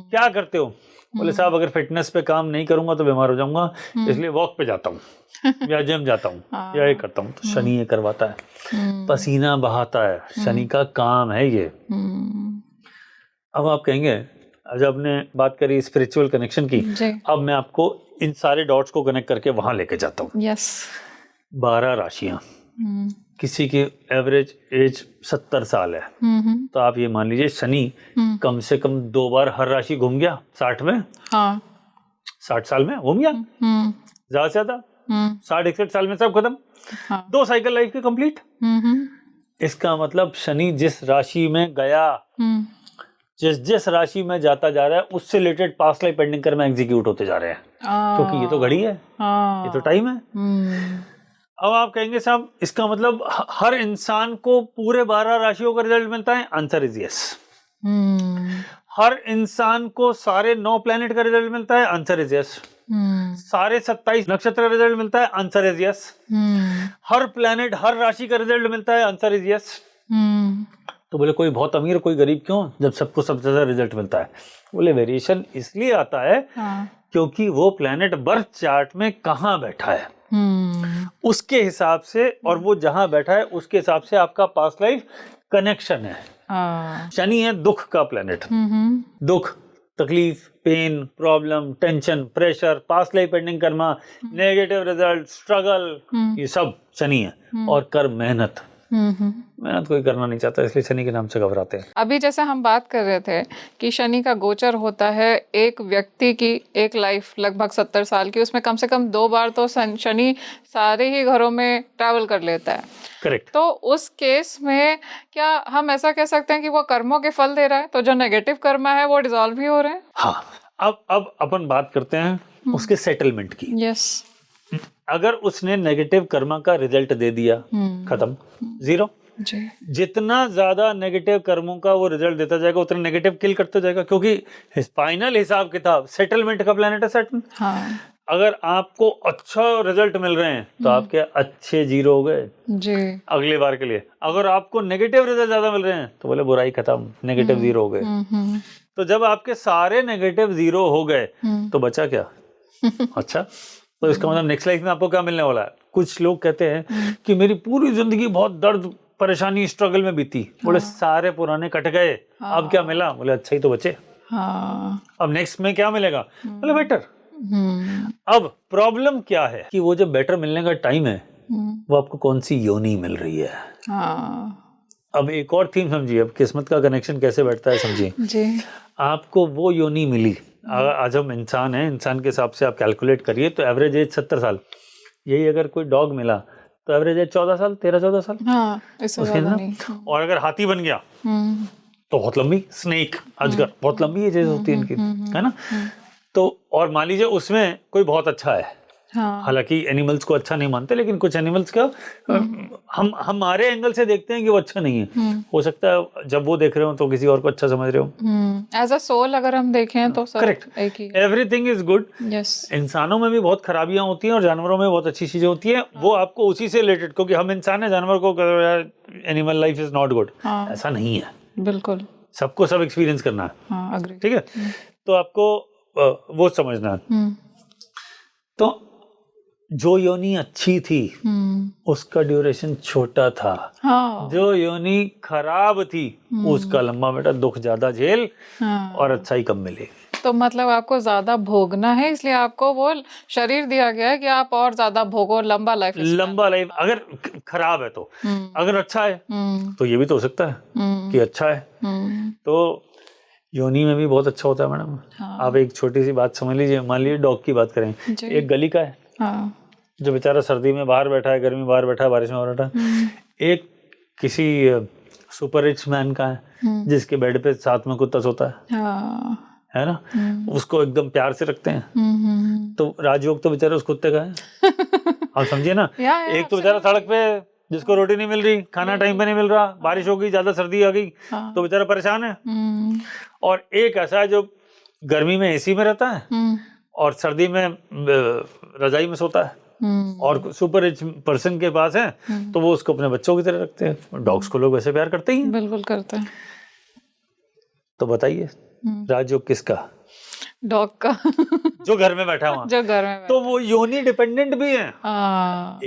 क्या करते हो? बोले साहब अगर फिटनेस पे काम नहीं करूंगा तो बीमार हो जाऊंगा, इसलिए वॉक पे जाता हूँ या जिम जाता हूँ या ये करता हूँ। तो शनि ये करवाता है, पसीना बहाता है, शनि का काम है ये। अब आप कहेंगे, जब आपने बात करी स्पिरिचुअल कनेक्शन की, अब मैं आपको इन सारे डॉट्स को कनेक्ट करके वहां लेके जाता हूँ। 12 राशियां, किसी की एवरेज एज 70 साल है, तो आप ये मान लीजिए शनि कम से कम 2 बार हर राशि घूम गया 60 में। हाँ। 60 साल में घूम गया, ज्यादा से ज्यादा 60-61 साल में सब खत्म। हाँ। 2 साइकिल लाइफ के कंप्लीट। इसका मतलब शनि जिस राशि में गया, जिस राशि में जाता जा रहा है, उससे रिलेटेड पास्ट लाइफ पेंडिंग कर्म एग्जीक्यूट होते जा रहे हैं, क्योंकि ये तो घड़ी है, ये तो टाइम है। अब आप कहेंगे साहब इसका मतलब हर इंसान को पूरे 12 राशियों का रिजल्ट मिलता है? Answer is yes. हर इंसान को सारे 9 प्लेनेट का रिजल्ट मिलता है? Answer is yes. सारे 27 नक्षत्र का रिजल्ट मिलता है? Answer is yes. हर प्लेनेट हर राशि का रिजल्ट मिलता है? Answer is yes. तो बोले कोई बहुत अमीर कोई गरीब क्यों, जब सबको सबसे ज्यादा रिजल्ट मिलता है? बोले वेरिएशन इसलिए आता है क्योंकि वो प्लेनेट बर्थ चार्ट में कहाँ बैठा है उसके हिसाब से, और वो जहां बैठा है उसके हिसाब से आपका पास्ट लाइफ कनेक्शन है। शनि है दुख का प्लेनेट, दुख, तकलीफ, pain, problem, tension, pressure, past life pending karma, negative result, struggle, ये सब शनि है। और कर्म, मेहनत, मेहनत कोई करना नहीं चाहता, इसलिए शनि के नाम से घबराते हैं। अभी जैसे हम बात कर रहे थे कि शनि का गोचर होता है एक व्यक्ति की एक लाइफ लगभग 70 साल की, उसमें कम से कम 2 बार तो शनि सारे ही घरों में ट्रैवल कर लेता है। करेक्ट। तो उस केस में क्या हम ऐसा कह सकते हैं कि वो कर्मों के फल दे रहा है, तो जो नेगेटिव कर्मा है वो डिसॉल्व भी हो रहे हैं? हाँ। अब अपन बात करते हैं उसके सेटलमेंट की। यस। अगर उसने नेगेटिव कर्मा का रिजल्ट दे दिया, खत्म, 0। जितना ज्यादा नेगेटिव कर्मों का वो रिजल्ट देता जाएगा उतना नेगेटिव किल करता जाएगा, क्योंकि फाइनल हिसाब किताब सेटलमेंट का प्लेनेट है सेटल। हाँ। अगर आपको अच्छा रिजल्ट मिल रहे हैं तो आपके अच्छे 0 हो गए जी अगली बार के लिए। अगर आपको नेगेटिव रिजल्ट ज्यादा मिल रहे हैं तो बोले बुराई खत्म, नेगेटिव 0 हो गए। तो जब आपके सारे नेगेटिव 0 हो गए तो बचा क्या? अच्छा, तो इसका मतलब नेक्स्ट लाइफ में आपको क्या मिलने वाला है? कुछ लोग कहते हैं कि मेरी पूरी जिंदगी बहुत दर्द, परेशानी, स्ट्रगल में बीती। बोले सारे पुराने कट गए, अब क्या मिला? बोले अच्छा ही तो बचे। अब नेक्स्ट में क्या मिलेगा? बोले बेटर। अब प्रॉब्लम क्या है कि वो जो बेटर मिलने का टाइम है वो आपको कौन सी योनि मिल रही है। अब एक और थीम समझिए, अब किस्मत का कनेक्शन कैसे बैठता है समझिए। आपको वो योनि मिली, आज हम इंसान हैं, इंसान के हिसाब से आप कैलकुलेट करिए तो एवरेज एज 70 साल, यही अगर कोई डॉग मिला तो एवरेज है 14 साल, 13-14 साल। हाँ, इससे उसके ज्यादा ना, नहीं। और अगर हाथी बन गया हम्म, तो बहुत लंबी, स्नेक, अजगर, बहुत लंबी एजेस होती है इनकी, है ना। तो और मान लीजिए उसमें कोई बहुत अच्छा है, हाँ, हालांकि एनिमल्स को अच्छा नहीं मानते, लेकिन कुछ एनिमल्स का हम हमारे एंगल से देखते हैं कि वो अच्छा नहीं है। हो सकता है जब वो देख रहे हो तो किसी और को अच्छा समझ रहे हो। एज अ सोल अगर हम देखें तो सब करेक्ट, एक ही। Everything is good. यस। इंसानों में भी बहुत खराबियां होती हैं और जानवरों में बहुत अच्छी चीजें होती हैं, वो आपको उसी से रिलेटेड, क्योंकि हम इंसान है, जानवर को यार animal life is not good, हाँ, ऐसा नहीं है। बिल्कुल। सबको सब एक्सपीरियंस करना है, हाँ, अग्री। ठीक है। तो आपको वो समझना है। तो जो योनि अच्छी थी उसका ड्यूरेशन छोटा था, हाँ, जो योनि खराब थी उसका लंबा बेटा दुख ज्यादा झेल हाँ। और अच्छाई कम मिलेगी। तो मतलब आपको ज्यादा भोगना है, इसलिए आपको वो शरीर दिया गया है कि आप और ज्यादा भोगो, लंबा लाइफ। लंबा लाइफ अगर खराब है तो, अगर अच्छा है तो ये भी तो हो सकता है कि अच्छा है। तो योनि में भी बहुत अच्छा होता है मैडम। आप एक छोटी सी बात समझ लीजिए, मान लीजिए डॉग की बात करें, एक गली का है, हाँ, जो बेचारा सर्दी में बाहर बैठा है, गर्मी में बाहर बैठा है, बारिश में बाहर बैठा है। एक किसी सुपर रिच मैन का है जिसके बेड पे साथ में कुत्ता सोता हाँ, है ना, उसको एकदम प्यार से रखते हैं। तो राजयोग तो बेचारा उस कुत्ते का है। आप समझिए ना, एक तो बेचारा सड़क पे जिसको रोटी नहीं मिल रही, खाना टाइम पे नहीं मिल रहा, बारिश हो गई, ज्यादा सर्दी आ गई तो बेचारा परेशान है। और एक ऐसा है जो गर्मी में एसी में रहता है और सर्दी में रजाई में सोता है। और सुपर रिच पर्सन के पास है तो वो उसको अपने बच्चों की तरह रखते हैं। डॉग्स को लोग वैसे प्यार करते ही हैं। बिल्कुल करते हैं। तो बताइए राजयोग किसका? डॉग का। जो घर में बैठा हुआ, जो घर में तो वो योनि डिपेंडेंट भी है।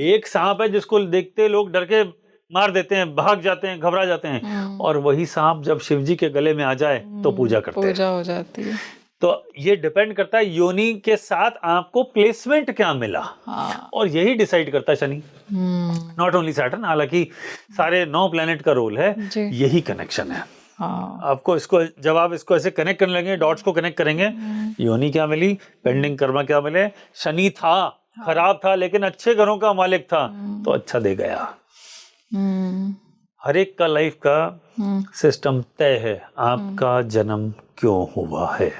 एक सांप है जिसको देखते लोग डर के मार देते हैं, भाग जाते हैं, घबरा जाते हैं, और वही सांप जब शिव जी के गले में आ जाए तो पूजा करते हैं, पूजा हो जाती है। तो ये डिपेंड करता है योनि के साथ आपको प्लेसमेंट क्या मिला। और यही डिसाइड करता है शनि, नॉट ओनली सैटर्न, हालांकि सारे 9 प्लेनेट का रोल है, यही कनेक्शन है। आपको इसको जब आप इसको ऐसे कनेक्ट करने लगे, डॉट्स को कनेक्ट करेंगे, योनि क्या मिली, पेंडिंग कर्मा क्या मिले, शनि था खराब था लेकिन अच्छे घरों का मालिक था तो अच्छा दे गया। हर एक का लाइफ का सिस्टम तय है, आपका जन्म क्यों हुआ है,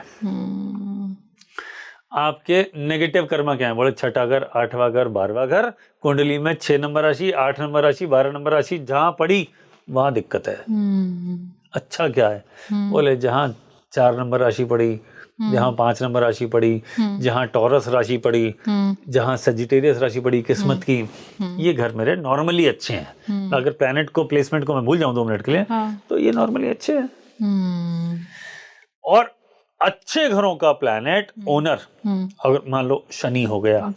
आपके नेगेटिव कर्मा क्या है। बोले 6ठा घर, 8वां घर, 12वां घर, कुंडली में 6 नंबर राशि, 8 नंबर राशि, 12 नंबर राशि जहां पड़ी वहां दिक्कत है। अच्छा क्या है, बोले जहां 4 नंबर राशि पड़ी, जहां 5 नंबर राशि पड़ी, जहां टॉरस राशि पड़ी, जहां सजिटेरियस राशि पड़ी किस्मत की, ये घर मेरे नॉर्मली अच्छे हैं। अगर प्लैनेट को प्लेसमेंट को मैं भूल जाऊं 2 मिनट के लिए, तो ये नॉर्मली अच्छे हैं। और अच्छे घरों का प्लैनेट ओनर अगर मान लो शनि हो गया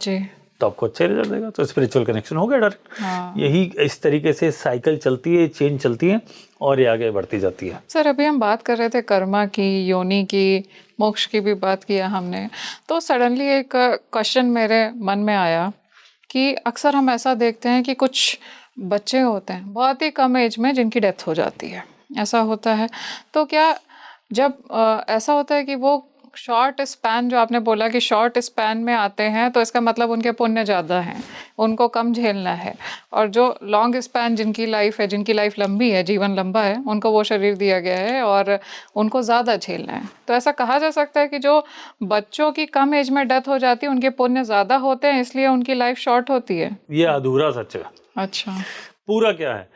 तो आपको अच्छे रिजल्ट देगा, तो स्पिरिचुअल कनेक्शन हो गया डायरेक्ट। यही इस तरीके से साइकिल चलती है, चेन चलती है और ये आगे बढ़ती जाती है। सर अभी हम बात कर रहे थे कर्मा की, योनि की, मोक्ष की भी बात किया हमने, तो सडनली एक क्वेश्चन मेरे मन में आया कि अक्सर हम ऐसा देखते हैं कि कुछ बच्चे होते हैं बहुत ही कम एज में जिनकी डेथ हो जाती है, ऐसा होता है। तो क्या जब ऐसा होता है कि वो शॉर्ट स्पैन, जो आपने बोला कि शॉर्ट स्पैन में आते हैं, तो इसका मतलब उनके पुण्य ज़्यादा हैं, उनको कम झेलना है, और जो लॉन्ग स्पैन जिनकी लाइफ है, जिनकी लाइफ लंबी है, जीवन लंबा है, उनको वो शरीर दिया गया है और उनको ज़्यादा झेलना है। तो ऐसा कहा जा सकता है कि जो बच्चों की कम एज में डेथ हो जाती है उनके पुण्य ज़्यादा होते हैं, इसलिए उनकी लाइफ शॉर्ट होती है। ये अधूरा सच है। अच्छा, पूरा क्या है,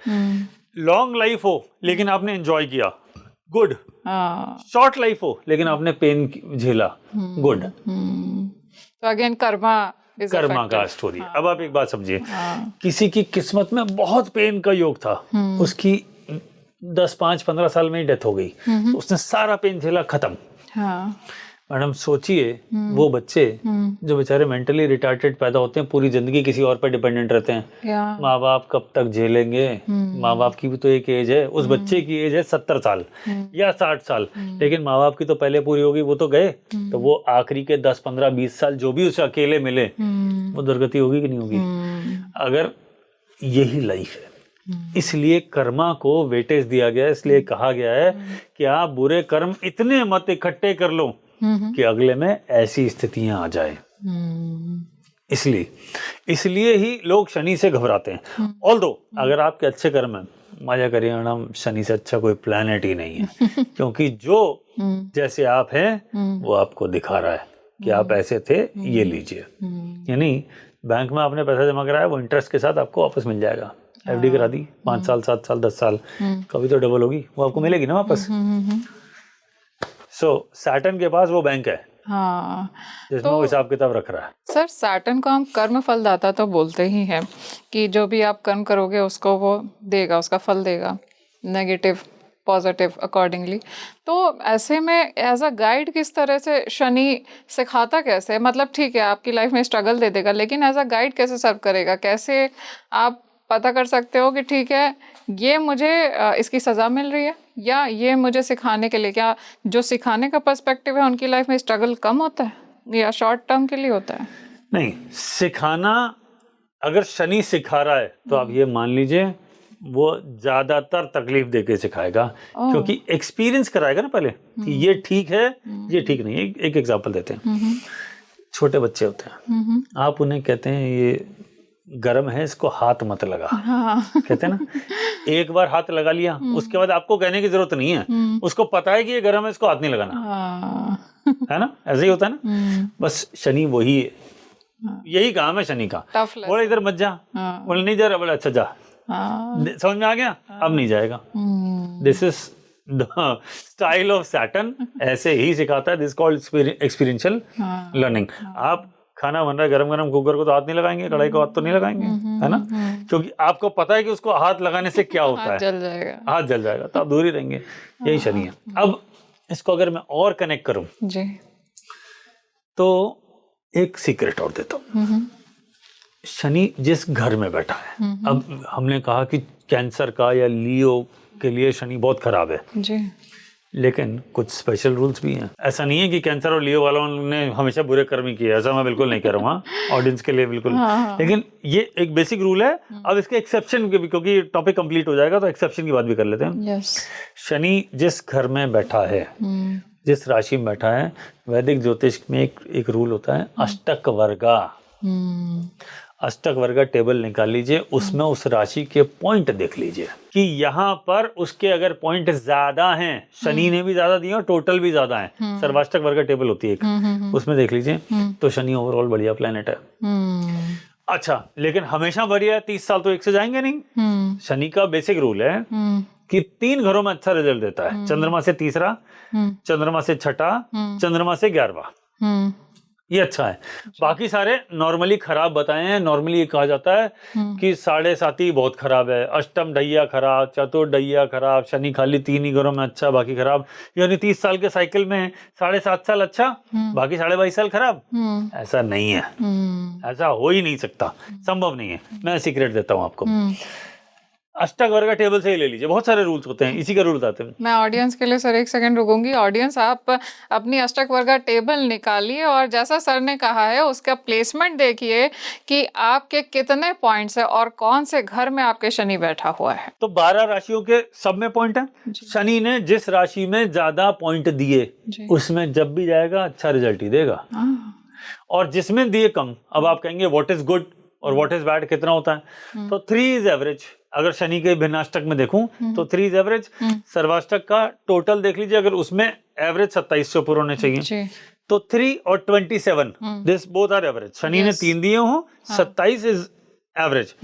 लॉन्ग लाइफ हो लेकिन आपने एंजॉय किया, गुड। शॉर्ट लाइफ हो लेकिन आपने पेन झेला, गुड। तो अगेन कर्मा का स्टोरी। अब आप एक बात समझिए, किसी की किस्मत में बहुत पेन का योग था, उसकी 10, 5, 15 साल में ही डेथ हो गई, तो उसने सारा पेन झेला, खत्म। मैडम सोचिए वो बच्चे जो बेचारे मेंटली रिटार्टेड पैदा होते हैं, पूरी जिंदगी किसी और पर डिपेंडेंट रहते हैं, माँ बाप कब तक झेलेंगे। माँ बाप की भी तो एक एज है, उस बच्चे की एज है 70 साल या 60 साल, लेकिन माँ बाप की तो पहले पूरी होगी, वो तो गए, तो वो आखिरी के 10, 15, 20 साल जो भी उसे अकेले मिले वो दुर्गति होगी कि नहीं होगी। अगर यही लाइफ है, इसलिए कर्मा को वेटेज दिया गया है, इसलिए कहा गया है कि आप बुरे कर्म इतने मत इकट्ठे कर लो कि अगले में ऐसी स्थितियां आ जाए। इसलिए ही लोग शनि से घबराते हैं। ऑल्दो अगर आपके अच्छे कर्म हैं, मजा करिए मैडम, शनि से अच्छा कोई प्लैनेट ही नहीं है। क्योंकि जो जैसे आप हैं वो आपको दिखा रहा है कि आप ऐसे थे, ये लीजिए। यानी बैंक में आपने पैसा जमा कराया, वो इंटरेस्ट के साथ आपको वापस मिल जाएगा। एफडी करा दी 5 साल 7 साल 10 साल, कभी तो डबल होगी, वो आपको मिलेगी ना वापस। सो सैटर्न के पास वो बैंक है, हाँ, जिसमें वो हिसाब किताब रख रहा है। सर सैटर्न को हम कर्म फलदाता तो बोलते ही हैं कि जो भी आप कर्म करोगे उसको वो देगा, उसका फल देगा, नेगेटिव पॉजिटिव अकॉर्डिंगली। तो ऐसे में एज अ गाइड किस तरह से शनि सिखाता कैसे, मतलब ठीक है आपकी लाइफ में स्ट्रगल दे देगा, लेकिन एज अ गाइड कैसे सर्व करेगा? कैसे आप पता कर सकते हो कि ठीक है ये मुझे इसकी सज़ा मिल रही है, या ये मुझे सिखाने के लिए? क्या जो सिखाने का पर्सपेक्टिव है उनकी लाइफ में स्ट्रगल कम होता है या शॉर्ट टर्म के लिए होता है? नहीं, सिखाना, अगर शनि सिखा रहा है तो आप ये मान लीजिए वो ज्यादातर तकलीफ देके सिखाएगा, क्योंकि एक्सपीरियंस कराएगा ना पहले कि ये ठीक है, ये ठीक नहीं है। एक एग्जांपल देते हैं। छोटे बच्चे होते हैं, आप उन्हें कहते हैं ये गर्म है, इसको हाथ मत लगा। कहते हैं ना, एक बार हाथ लगा लिया, उसके बाद आपको कहने की जरूरत नहीं है, उसको पता है कि ये गर्म है, इसको हाथ नहीं लगाना। है ना, ऐसे ही होता है ना। बस शनि वही है, यही काम है शनि का। बोले इधर मत जा, बोले नहीं जा रहा, बोले अच्छा जा। समझ में आ गया? अब नहीं जाएगा। This is the style of Saturn, ऐसे ही सिखाता है। This called experiential learning. आप खाना बन रहा है गरम गरम, कुकर को तो हाथ नहीं लगाएंगे, कढ़ाई को हाथ तो नहीं लगाएंगे, है ना, क्योंकि आपको पता है कि उसको हाथ लगाने से क्या होता है, हाथ जल जाएगा, तो आप दूर ही रहेंगे। यही शनि है। अब इसको अगर मैं और कनेक्ट करूं जी, तो एक सीक्रेट और देता हूं। शनि जिस घर में बैठा है, अब हमने कहा कि कैंसर का या लियो के लिए शनि बहुत खराब है जी, लेकिन कुछ स्पेशल रूल्स भी हैं। ऐसा नहीं है कि कैंसर और लियो वालों ने हमेशा बुरे कर्म ही किए, ऐसा मैं बिल्कुल नहीं कह रहा हूँ ऑडियंस के लिए, बिल्कुल। लेकिन ये एक बेसिक रूल है। अब इसके एक्सेप्शन के भी, क्योंकि टॉपिक कंप्लीट हो जाएगा तो एक्सेप्शन की बात भी कर लेते हैं। शनि जिस घर में बैठा है, जिस राशि में बैठा है, वैदिक ज्योतिष में एक रूल होता है, अष्टक वर्गा। अष्टक वर्गा टेबल निकाल लीजिए, उसमें उस राशि के पॉइंट देख लीजिए कि यहाँ पर उसके अगर पॉइंट ज्यादा हैं, शनि ने भी ज्यादा दिए और टोटल भी ज्यादा हैं, सर्वाष्टक वर्गा टेबल होती है एक, उसमें देख लीजिए, तो शनि ओवरऑल बढ़िया प्लेनेट है। अच्छा, लेकिन हमेशा बढ़िया है, 30 साल तो एक से जाएंगे नहीं। शनि का बेसिक रूल है कि 3 घरों में अच्छा रिजल्ट देता है, चंद्रमा से 3रा, चंद्रमा से 6ठा, चंद्रमा से 11वां, ये अच्छा है। बाकी सारे नॉर्मली खराब बताए हैं। नॉर्मली ये कहा जाता है कि 7.5 बहुत खराब है, अष्टम ढैया खराब, चतुर्थ ढैया खराब, शनि खाली 3 ही घरों में अच्छा, बाकी खराब। यानी 30 साल के साइकिल में 7.5 साल अच्छा, बाकी 22.5 साल खराब। ऐसा नहीं है, ऐसा हो ही नहीं सकता, संभव नहीं है। मैं सीक्रेट देता हूँ आपको, अष्टक वर्गा टेबल से ही ले लीजिए, बहुत सारे रूल्स होते हैं, इसी का रूल बताते हैं। मैं ऑडियंस के लिए सर 1 सेकंड रुकूंगी। ऑडियंस, आप अपनी अष्टक वर्गा टेबल निकालिए और जैसा सर ने कहा है उसका प्लेसमेंट देखिए कि आपके कितने पॉइंट्स है और कौन से घर में आपके शनि बैठा हुआ है। तो 12 राशियों के सब में पॉइंट है। शनि ने जिस राशि में ज्यादा पॉइंट दिए उसमें जब भी जाएगा अच्छा रिजल्ट ही देगा, और जिसमें दिए कम, अब आप कहेंगे व्हाट इज गुड और व्हाट इज बैड कितना होता है, तो 3 इज एवरेज। अगर शनि के भिन्नाष्टक में देखूं तो 3 इज एवरेज। सर्वाष्टक का टोटल देख लीजिए, अगर उसमें एवरेज 27 से ऊपर होने चाहिए, तो 3 और 27 this both are average. Shani ने 3 दिए हों, 27 इज एवरेज।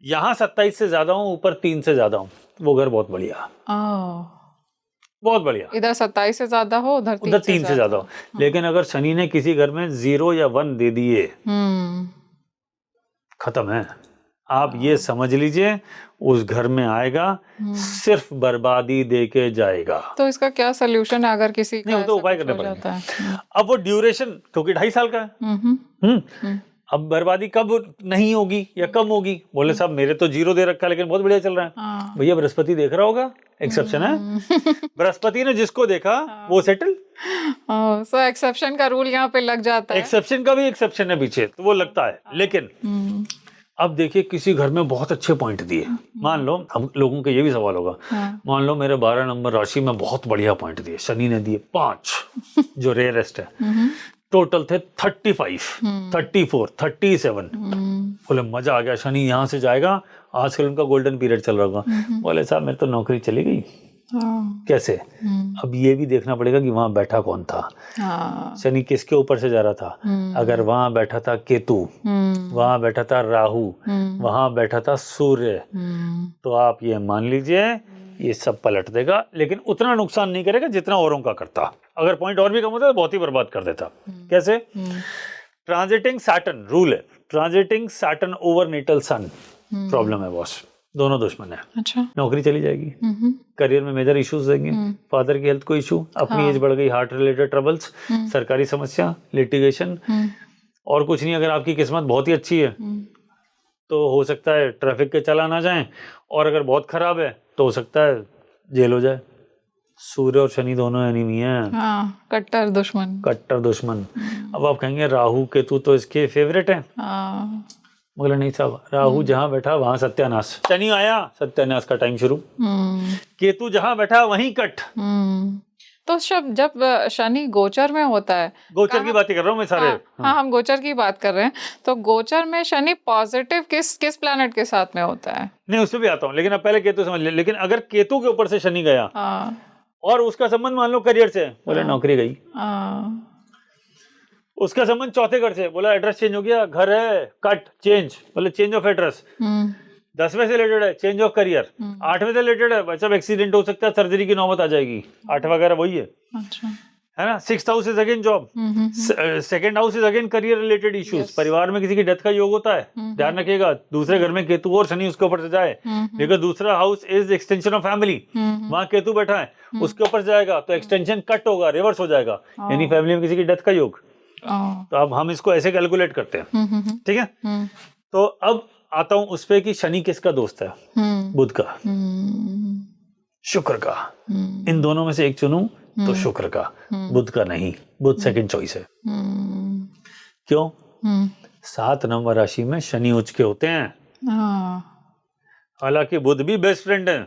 यहाँ 27 से ज्यादा हूं, ऊपर 3 से ज्यादा हूं, वो घर बहुत बढ़िया, बहुत बढ़िया। इधर 27 से ज्यादा हो, उधर 3 से ज्यादा हो। लेकिन अगर शनि ने किसी घर में 0 या 1 दे दिए, खत्म है। आप ये समझ लीजिए उस घर में आएगा, सिर्फ बर्बादी दे के जाएगा। तो इसका क्या सोल्यूशन है अगर किसी का? नहीं, वो तो उपाय करने पड़ेंगे। अब वो ड्यूरेशन, क्योंकि 2.5 साल का है, अब बर्बादी कब नहीं होगी या कम होगी? बोले साहब मेरे तो 0 दे रखा है लेकिन बहुत बढ़िया चल रहा है। भैया बृहस्पति देख रहा होगा, एक्सेप्शन है। बृहस्पति ने जिसको देखा वो सेटल। सो एक्सेप्शन का रूल यहाँ पे लग जाता है। एक्सेप्शन का भी एक्सेप्शन है पीछे, तो वो लगता है। लेकिन अब देखिए किसी घर में बहुत अच्छे पॉइंट दिए, मान लो, हम लोगों का ये भी सवाल होगा, मान लो मेरे 12 नंबर राशि में बहुत बढ़िया पॉइंट दिए, शनि ने दिए 5 जो रेयरेस्ट है, टोटल थे 35, 34, 37। बोले मजा आ गया, शनि यहाँ से जाएगा, आजकल उनका गोल्डन पीरियड चल रहा होगा। बोले साहब मेरी तो नौकरी चली गई। कैसे? अब ये भी देखना पड़ेगा कि वहां बैठा कौन था। शनि किसके ऊपर से जा रहा था? अगर वहां बैठा था केतु, वहां बैठा था राहु, वहां बैठा था सूर्य, तो आप ये मान लीजिए ये सब पलट देगा, लेकिन उतना नुकसान नहीं करेगा जितना औरों का करता। अगर पॉइंट और भी कम होता तो बहुत ही बर्बाद कर देता। कैसे? ट्रांजिटिंग सैटर्न रूल है, ट्रांजिटिंग सैटर्न ओवर नेटल सन प्रॉब्लम है बॉस, दोनों दुश्मन है। अच्छा। नौकरी चली जाएगी, करियर में मेजर इश्यूज देंगे, फादर की हेल्थ को इशू, अपनी एज बढ़ गई, हार्ट रिलेटेड ट्रबल्स, सरकारी समस्या, लिटिगेशन, और कुछ नहीं। अगर आपकी किस्मत बहुत ही अच्छी है तो हो सकता है ट्रैफिक के चालान आ जाएं, और अगर बहुत खराब है तो हो सकता है जेल हो जाए। सूर्य और शनि दोनों एनिमी हैं। हाँ, कट्टर दुश्मन। कट्टर दुश्मन। अब आप कहेंगे राहु केतु तो इसके फेवरेट हैं। मगर नहीं साहब, राहु जहां बैठा वहां सत्यानाश, शनि आया सत्यानाश का टाइम शुरू, केतु जहां बैठा वहीं कट। तो जब शनि गोचर में होता है, गोचर की बात कर रहा हूँ मैं सारे। हाँ, हम गोचर की बात कर रहे हैं, तो गोचर में शनि पॉजिटिव किस प्लैनेट के साथ में होता है? नहीं, उससे भी आता हूँ, लेकिन अब पहले केतु समझ ले। लेकिन अगर केतु के ऊपर से शनि गया और उसका संबंध मान लो करियर से, बोले नौकरी गई। उसका संबंध चौथे घर से, बोला एड्रेस चेंज हो गया, घर है कट चेंज, बोले चेंज ऑफ एड्रेस। 10वें से रिलेटेड है, चेंज ऑफ करियर। 8वें से रिलेटेड है, बच्चा एक्सीडेंट हो सकता है, सर्जरी की नौबत आ जाएगी। 8वां वगैरह वही है। अच्छा। है ना? 6th house is again job, 2nd house is again career related issues. परिवार में किसी की डेथ का योग होता है, ध्यान रखिएगा। दूसरे घर में केतु और शनि उसके ऊपर से जाए, देखो दूसरा house is extension of family, वहां केतु बैठा है, उसके ऊपर जाएगा तो एक्सटेंशन कट होगा, रिवर्स हो जाएगा, यानी फैमिली में किसी की डेथ का योग। तो अब हम इसको ऐसे कैलकुलेट करते हैं, ठीक है? तो अब आता हूं उस पे कि शनि किसका दोस्त है? बुध का, शुक्र का। इन दोनों में से एक चुनूं तो शुक्र का, बुध का नहीं। बुध सेकंड चॉइस है। क्यों? 7 नंबर राशि में शनि उच्च के होते हैं। हालांकि बुध भी बेस्ट फ्रेंड है,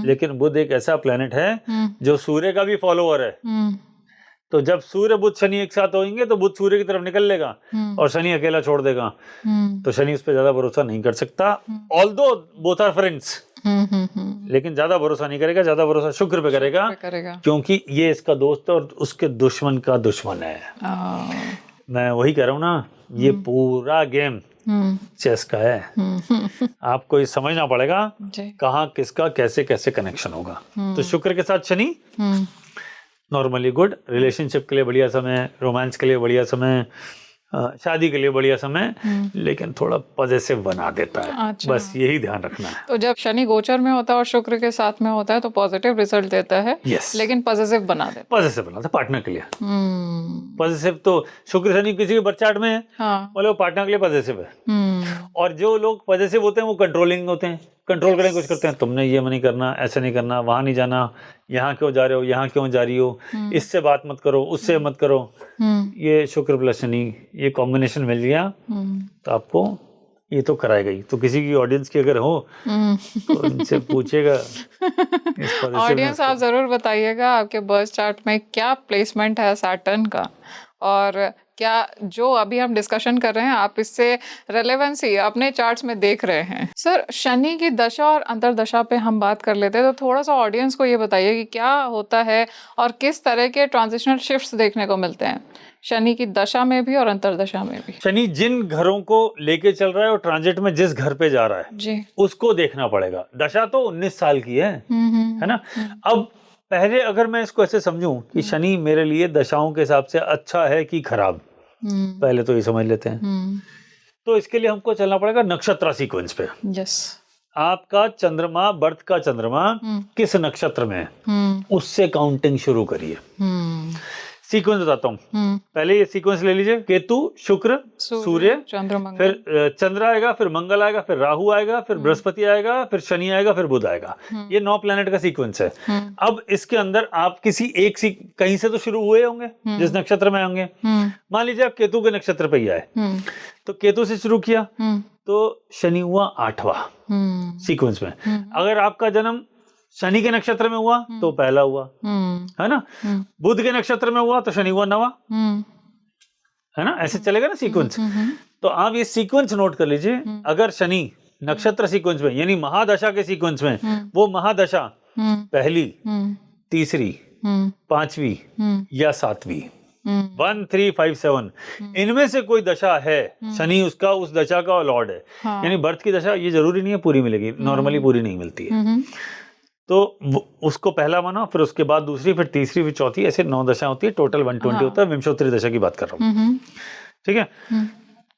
लेकिन बुध एक ऐसा प्लेनेट है जो सूर्य का भी फॉलोअर है। तो जब सूर्य बुध शनि एक साथ होंगे तो बुध सूर्य की तरफ निकल लेगा और शनि अकेला छोड़ देगा। तो शनि उस पर ज्यादा भरोसा नहीं कर सकता, ऑल्दो बोथ आर फ्रेंड्स, लेकिन ज्यादा भरोसा नहीं करेगा, ज्यादा भरोसा शुक्र पे करेगा, क्योंकि ये इसका दोस्त और उसके दुश्मन का दुश्मन है। मैं वही कह रहा हूँ ना, ये पूरा गेम चेस का है। आपको ये समझना पड़ेगा कहाँ किसका कैसे कैसे कनेक्शन होगा। तो शुक्र के साथ शनि नॉर्मली गुड, रिलेशनशिप के लिए बढ़िया समय, रोमांस के लिए बढ़िया समय, शादी के लिए बढ़िया समय, लेकिन थोड़ा पॉजिटिव बना देता है। अच्छा। बस यही ध्यान रखना है। तो जब शनि गोचर में होता है और शुक्र के साथ में होता है तो पॉजिटिव रिजल्ट देता है। लेकिन पॉजिटिव बना देता है। पॉजिटिव बनाता है पार्टनर के लिए। पॉजिटिव तो शुक्र शनि किसी के बर्थ चार्ट में है, बोले वो पार्टनर के लिए पॉजिटिव है। और जो लोग पॉजिटिव होते हैं वो कंट्रोलिंग होते हैं, कंट्रोल करने की कोशिश करते हैं। तुमने ये नहीं करना, ऐसे नहीं करना, वहां नहीं जाना, यहाँ क्यों जा रहे हो, यहाँ क्यों जा रही हो, इससे बात मत करो, उससे मत करो। ये शुक्र प्लस शनि ये कॉम्बिनेशन मिल गया तो आपको ये तो कराएगा ही। तो किसी की ऑडियंस की अगर हो तो इनसे पूछेगा। ऑडियंस आप जरूर बताइएगा आपके बर्थ चार्ट में क्या प्लेसमेंट है सैटर्न का, और क्या जो अभी हम डिस्कशन कर रहे हैं आप इससे रेलेवेंसी अपने चार्ट्स में देख रहे हैं। सर, शनि की दशा और अंतर्दशा पे हम बात कर लेते हैं, तो थोड़ा सा ऑडियंस को ये बताइए कि क्या होता है और किस तरह के ट्रांजिशनल शिफ्ट्स देखने को मिलते हैं शनि की दशा में भी और अंतर्दशा में भी। शनि जिन घरों को लेके चल रहा है और ट्रांजिट में जिस घर पे जा रहा है जी, उसको देखना पड़ेगा। दशा तो 19 साल की है ना। अब पहले अगर मैं इसको ऐसे समझूं कि शनि मेरे लिए दशाओं के हिसाब से अच्छा है कि खराब, पहले तो ये समझ लेते हैं। तो इसके लिए हमको चलना पड़ेगा नक्षत्र सीक्वेंस पे। आपका चंद्रमा, बर्थ का चंद्रमा किस नक्षत्र में है उससे काउंटिंग शुरू करिए। सीक्वेंस बताता हूँ, पहले ये सीक्वेंस ले लीजिए। केतु, शुक्र, सूर्य, फिर चंद्र आएगा, फिर मंगल आएगा, फिर राहु आएगा, फिर बृहस्पति आएगा, फिर शनि आएगा, फिर बुध आएगा। ये 9 प्लैनेट का सीक्वेंस है। अब इसके अंदर आप किसी एक कहीं से तो शुरू हुए होंगे जिस नक्षत्र में होंगे। मान लीजिए आप केतु के नक्षत्र पे ही आए, तो केतु से शुरू किया तो शनि हुआ 8वां सीक्वेंस में। अगर आपका जन्म शनि के नक्षत्र में हुआ तो पहला हुआ, है ना। बुध के नक्षत्र में हुआ तो शनि हुआ 9वां, है ना, ऐसे चलेगा ना सीक्वेंस। तो आप ये सीक्वेंस नोट कर लीजिए, अगर शनि नक्षत्र सीक्वेंस में यानी महादशा के सीक्वेंस में, वो महादशा पहली, तीसरी, पांचवी या सातवीं, 1 3 5 7 इनमें से कोई दशा है, शनि उसका उस दशा का लॉर्ड है। यानी बर्थ की दशा ये जरूरी नहीं है पूरी मिलेगी, नॉर्मली पूरी नहीं मिलती है। तो उसको पहला मानो, फिर उसके बाद दूसरी, फिर तीसरी, फिर चौथी, ऐसे 9 दशा होती है, टोटल 120 होता है। विंशोत्तरी दशा की बात कर रहा हूँ, ठीक है।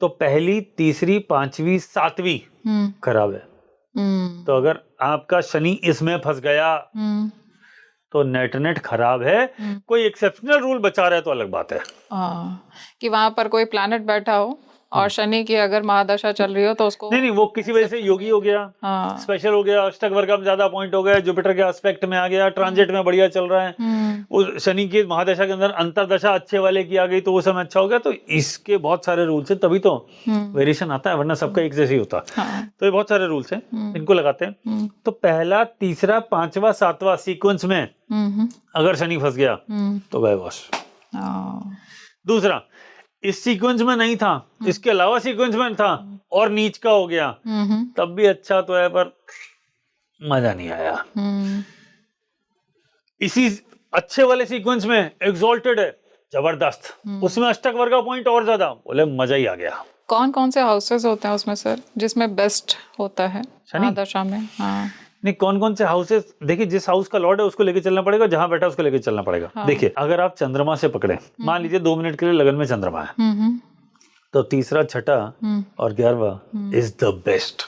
तो पहली, तीसरी, पांचवी, सातवीं खराब है। तो अगर आपका शनि इसमें फंस गया तो नेट खराब है। कोई एक्सेप्शनल रूल बचा रहा है तो अलग बात है, कि वहां पर कोई प्लैनेट बैठा हो और शनि की अगर महादशा चल रही हो तो उसको नहीं, वो किसी वजह से योगी हो गया, स्पेशल हो गया, अष्टक वर्ग में ज्यादा पॉइंट हो गया, जुपिटर के एस्पेक्ट में आ गया, ट्रांजिट में बढ़िया चल रहा है, उस शनि की महादशा के अंदर अंतरदशा अच्छे वाले की आ गई तो वो समय अच्छा हो गया। तो इसके बहुत सारे रूल्स हैं, तभी तो वेरिएशन आता है, वरना सबका एक जैसे ही होता। तो ये बहुत सारे रूल्स हैं, इनको लगाते हैं। तो पहला, तीसरा, पांचवा, सातवां सीक्वेंस में अगर शनि फंस गया तो गए बॉस। दूसरा, इस सीक्वेंस में नहीं था, इसके अलावा सीक्वेंस में था और नीच का हो गया, तब भी अच्छा तो है पर मजा नहीं आया। इसी अच्छे वाले सीक्वेंस में एक्सॉल्टेड है, जबरदस्त, उसमें अष्टक वर्ग का पॉइंट और ज्यादा, बोले मजा ही आ गया। कौन कौन से हाउसेस होते हैं उसमें सर, जिसमें बेस्ट होता है महादशा में? हाँ, नहीं, कौन कौन से हाउसेस, देखिए जिस हाउस का लॉर्ड है उसको लेके चलना पड़ेगा, जहां बैठा उसको लेके चलना पड़ेगा। देखिए अगर आप चंद्रमा से पकड़े, मान लीजिए 2 मिनट के लिए लगन में चंद्रमा है, तो तीसरा, छठा और 11वां इज द बेस्ट।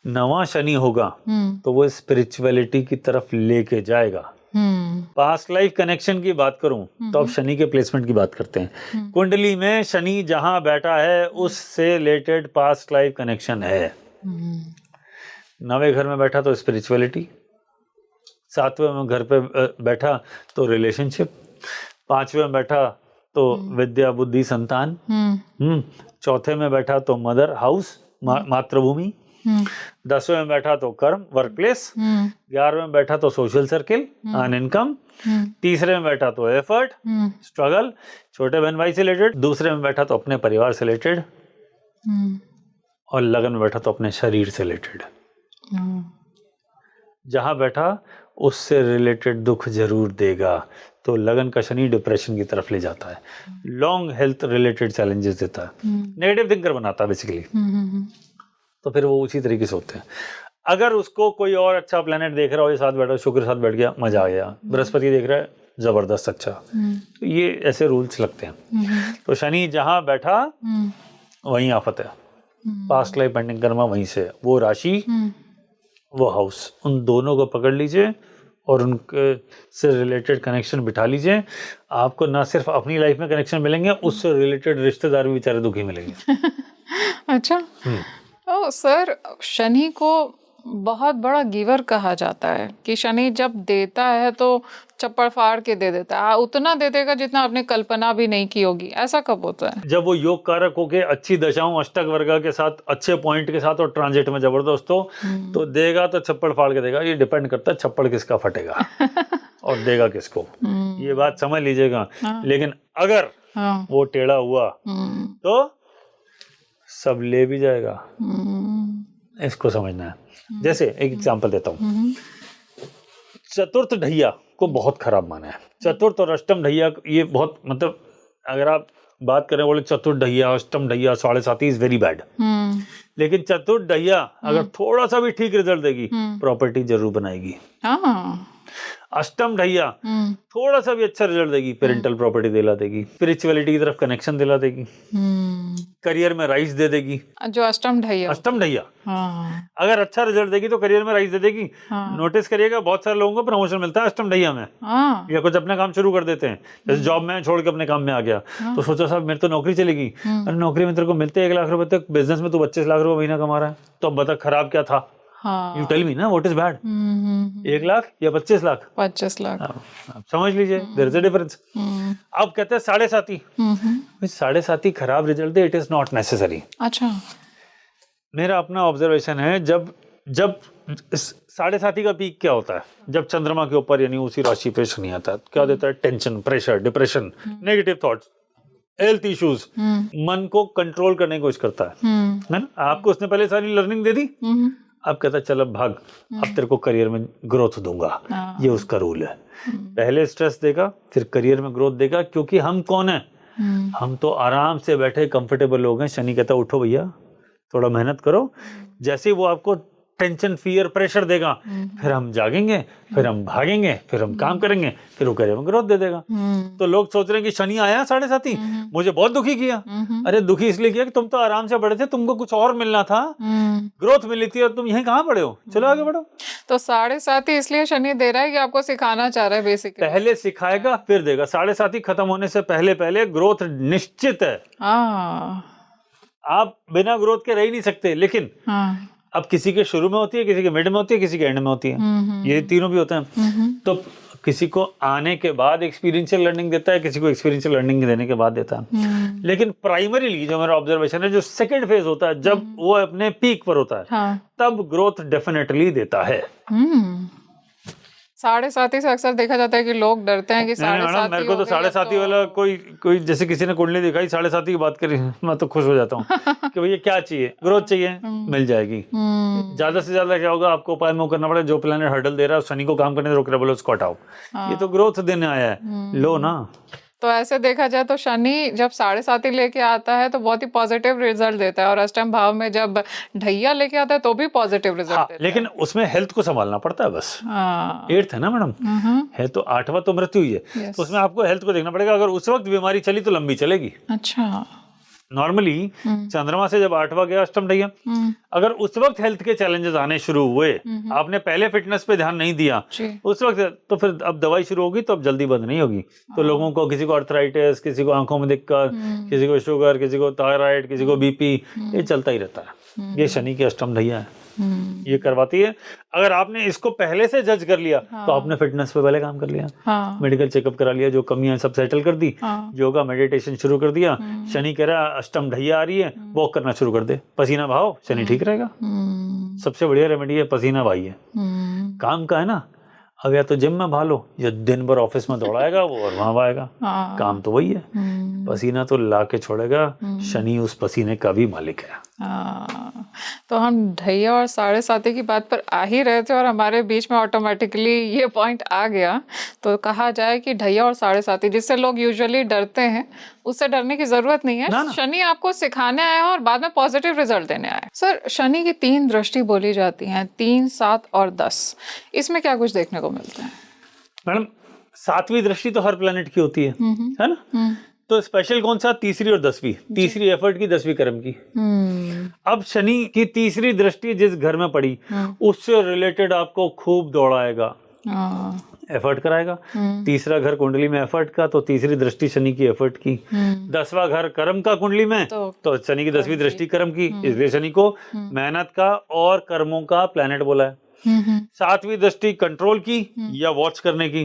9वां शनि होगा तो वो स्पिरिचुअलिटी की तरफ लेके जाएगा। पास्ट लाइफ कनेक्शन की बात करूं तो अब शनि के प्लेसमेंट की बात करते हैं। कुंडली में शनि जहां बैठा है उससे रिलेटेड पास्ट लाइफ कनेक्शन है। 9वें घर में बैठा तो स्पिरिचुअलिटी, 7वें में घर पे बैठा तो रिलेशनशिप, 5वें में बैठा तो विद्या, बुद्धि, संतान, 4थे में बैठा तो मदर हाउस, मातृभूमि, 10वें में बैठा तो कर्म, वर्क प्लेस, 11वें में बैठा तो सोशल सर्किल, अर्न इनकम, 3रे में बैठा तो एफर्ट, स्ट्रगल, छोटे बहन भाई से रिलेटेड, 2रे में बैठा तो अपने परिवार से रिलेटेड, और लगन में बैठा तो अपने शरीर से रिलेटेड। जहां बैठा उससे रिलेटेड दुख जरूर देगा। तो लगन का शनि डिप्रेशन की तरफ ले जाता है, लॉन्ग हेल्थ रिलेटेड चैलेंजेस देता है, नेगेटिव थिंकर बनाता है बेसिकली। तो फिर वो उसी तरीके से होते हैं। अगर उसको कोई और अच्छा प्लेनेट देख रहा हो, ये साथ बैठा, शुक्र साथ बैठ गया, मजा आ गया, बृहस्पति देख रहा है, जबरदस्त, अच्छा, तो ये ऐसे रूल्स लगते हैं। तो शनि जहां बैठा वहीं आफत है, पास्ट लाइफ पेंडिंग कर्मा वहीं से, वो राशि, वो हाउस, उन दोनों को पकड़ लीजिए और उनके से रिलेटेड कनेक्शन बिठा लीजिए। आपको ना सिर्फ अपनी लाइफ में कनेक्शन मिलेंगे, उससे रिलेटेड रिश्तेदार भी बेचारे दुखी मिलेंगे। अच्छा, तो सर शनि को बहुत बड़ा गिवर कहा जाता है कि शनि जब देता है तो चप्पड़ फाड़ के दे देता है, उतना दे देगा जितना आपने कल्पना भी नहीं की होगी। ऐसा कब होता है? जब वो योग कारक होके अच्छी दशाओं, अष्टक वर्गा के साथ, अच्छे पॉइंट के साथ और ट्रांजिट में जबरदस्त हो तो देगा, तो चप्पड़ फाड़ के देगा। ये डिपेंड करता है छप्पड़ किसका फटेगा और देगा किसको, ये बात समझ लीजिएगा। लेकिन अगर वो टेढ़ा हुआ तो सब ले भी जाएगा, इसको समझना है। जैसे एक एग्जांपल देता हूँ, चतुर्थ ढैया को बहुत खराब माना है। चतुर्थ और अष्टम ढैया ये बहुत, मतलब अगर आप बात करें, बोले चतुर्थ ढैया, अष्टम ढैया, 7.5 इज वेरी बैड। लेकिन चतुर्थ ढैया अगर थोड़ा सा भी ठीक रिजल्ट देगी, प्रॉपर्टी जरूर बनाएगी। अष्टम ढैया थोड़ा सा भी अच्छा रिजल्ट देगी, पेरेंटल प्रॉपर्टी दिला देगी, स्पिरिचुअलिटी की तरफ कनेक्शन दिला देगी, करियर में राइज दे देगी। जो अष्टम ढैया अगर अच्छा रिजल्ट देगी तो करियर में राइज दे देगी। नोटिस करिएगा बहुत सारे लोगों को प्रमोशन मिलता है अष्टम ढैया में, या कुछ अपना काम शुरू कर देते हैं। जैसे जॉब में छोड़ के अपने काम में आ गया, तो सोचा साहब मेरी तो नौकरी चलेगी, अरे नौकरी में तेरे को मिलते 1 लाख रुपए तक, बिजनेस में तू 25 लाख रुपए महीना कमा रहा है, तो अब बता खराब क्या था? यू टेल मी ना, व्हाट इज बैड? 1 लाख या 25 लाख? 25 लाख। आप समझ लीजिए, देयर इज अ डिफरेंस। अब कहते हैं 7.5, 7.5 खराब result they, it is not necessary. अच्छा, मेरा अपना ऑब्जर्वेशन है, जब जब 7.5 का पीक क्या होता है? जब चंद्रमा के ऊपर यानी उसी राशि पे शनि आता है, क्या देता है? Tension, pressure, depression, negative thoughts, health issues, मन को कंट्रोल करने की कोशिश करता है ना? आपको उसने पहले सारी लर्निंग दे दी, अब कहता है चल अब भाग, अब तेरे को करियर में ग्रोथ दूंगा। ये उसका रूल है। पहले स्ट्रेस देगा, फिर करियर में ग्रोथ देगा, क्योंकि हम कौन है? हम तो आराम से बैठे कंफर्टेबल लोग हैं। शनि कहता है उठो भैया, थोड़ा मेहनत करो। जैसे ही वो आपको टेंशन, फियर, प्रेशर देगा, फिर हम जागेंगे, फिर हम भागेंगे, फिर हम काम करेंगे, फिर वो करियर में ग्रोथ दे देगा। तो लोग सोच रहे हैं कि शनि आया 7.5, मुझे बहुत दुखी किया। अरे दुखी इसलिए किया कि तुम तो आराम से बढ़े थे, तुमको कुछ और मिलना था, ग्रोथ मिली थी, और तुम यहीं कहाँ पड़े हो? चलो आगे बढ़ो। तो 7.5 इसलिए शनि दे रहा है कि आपको सिखाना चाह रहा है बेसिकली। पहले सिखाएगा फिर देगा। 7.5 खत्म होने से पहले पहले ग्रोथ निश्चित है। आप बिना ग्रोथ के रह ही नहीं सकते। लेकिन अब किसी के शुरू में होती है, किसी के मिड में होती है, किसी के एंड में होती है। ये तीनों भी होते हैं। तो किसी को आने के बाद एक्सपीरियंशियल लर्निंग देता है, किसी को एक्सपीरियंशियल लर्निंग देने के बाद देता है। लेकिन प्राइमरीली जो मेरा ऑब्जर्वेशन है, जो सेकंड फेज होता है, जब वो अपने पीक पर होता है, तब ग्रोथ डेफिनेटली देता है। 7.5 से अक्सर देखा जाता है कि लोग डरते हैं कि 7.5 मेरे को तो 7.5 वाला कोई जैसे किसी ने कुंडली दिखाई 7.5 की बात करी, मैं तो खुश हो जाता हूँ कि भैया क्या चाहिए? ग्रोथ चाहिए, मिल जाएगी। ज्यादा से ज्यादा क्या होगा? आपको उपाय में करना पड़ेगा, जो प्लेनेट हर्डल दे रहा है, शनि को काम करने से रोक रहा है, बोलो उसको हटाओ। ये तो ग्रोथ देने आया है, लो ना। तो ऐसे देखा जाए तो शनि जब 7.5 लेके आता है तो बहुत ही पॉजिटिव रिजल्ट देता है, और अष्टम भाव में जब ढैया लेके आता है तो भी पॉजिटिव रिजल्ट देता है। लेकिन उसमें हेल्थ को संभालना पड़ता है बस। 8th है ना मैडम, है तो 8वां तो मृत्यु ही है। तो उसमें आपको हेल्थ को देखना पड़ेगा। अगर उस वक्त बीमारी चली तो लंबी चलेगी। अच्छा। नॉर्मली चंद्रमा से जब 8वां गया अष्टम ढैया, अगर उस वक्त हेल्थ के चैलेंजेस आने शुरू हुए, आपने पहले फिटनेस पे ध्यान नहीं दिया उस वक्त, तो फिर अब दवाई शुरू होगी तो अब जल्दी बंद नहीं होगी। तो लोगों को, किसी को अर्थराइटिस, किसी को आंखों में दिक्कत, किसी को शुगर, किसी को थायराइड, किसी को बीपी, ये चलता ही रहता है। ये शनि की अष्टम ढैया है, ये करवाती है। अगर आपने इसको पहले से जज कर लिया तो आपने फिटनेस पे पहले काम कर लिया, मेडिकल चेकअप करा लिया, जो कमियां सब सेटल कर दी, योगा मेडिटेशन शुरू कर दिया। शनि कह रहा है अष्टम ढैया आ रही है, वॉक करना शुरू कर दे, पसीना बहाओ, शनि ठीक रहेगा। सबसे बढ़िया रेमेडी है पसीना बहाइए। काम का है ना, अब या तो जिम में भालो, या दिन भर ऑफिस में दौड़ाएगा वो और वहां आएगा, काम तो वही है। पसीना तो ला के छोड़ेगा, शनि उस पसीने का भी मालिक है। तो हम ढैया और 7.5 की बात पर आ ही रहे थे और हमारे बीच में ऑटोमेटिकली ये पॉइंट आ गया। तो कहा जाए कि ढैया और 7.5, जिससे लोग यूजुअली डरते हैं, उससे डरने की जरूरत नहीं है। शनि आपको सिखाने आया है और बाद में पॉजिटिव रिजल्ट देने आया है। सर, शनि की 3 दृष्टि बोली जाती हैं, 3, 7 और 10। इसमें क्या कुछ देखने को मिलता है? मैडम 7वीं दृष्टि तो हर प्लेनेट की होती है ना? तो स्पेशल कौन सा? 3री और 10वीं। 3री एफर्ट की, 10वीं कर्म की। अब शनि की 3री दृष्टि जिस घर में पड़ी, उससे रिलेटेड आपको खूब दौड़ाएगा, एफर्ट कराएगा। 3रा घर कुंडली में एफर्ट का, तो 3री दृष्टि शनि की एफर्ट की। 10वां घर कर्म का कुंडली में, तो शनि की 10वीं दृष्टि कर्म की। इसलिए शनि को मेहनत का और कर्मों का प्लेनेट बोला है। 7वीं दृष्टि कंट्रोल की या वॉच करने की,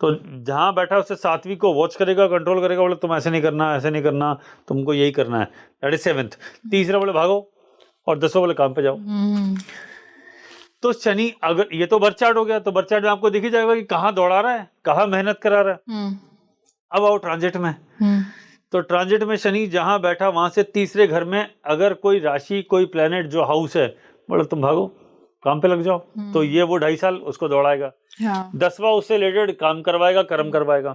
तो जहां बैठा उससे 7वीं को वॉच करेगा, कंट्रोल करेगा, बोले तुम ऐसे नहीं करना, ऐसे नहीं करना, तुमको यही करना है, दैट इज 7th। 3रा बोले भागो, और 10वां बोले काम पे जाओ। तो शनि, अगर ये तो बर्थ चार्ट हो गया, तो बर्थ चार्ट में आपको दिख ही जाएगा कि कहाँ दौड़ा रहा है, कहाँ मेहनत करा रहा है। अब आओ ट्रांजिट में, तो ट्रांजिट में शनि जहां बैठा वहां से 3रे घर में अगर कोई राशि, कोई प्लेनेट जो हाउस है, बोले तुम भागो, काम पे लग जाओ, तो ये वो 2.5 साल उसको दौड़ाएगा। 10वां उससे रिलेटेड काम करवाएगा, कर्म करवाएगा।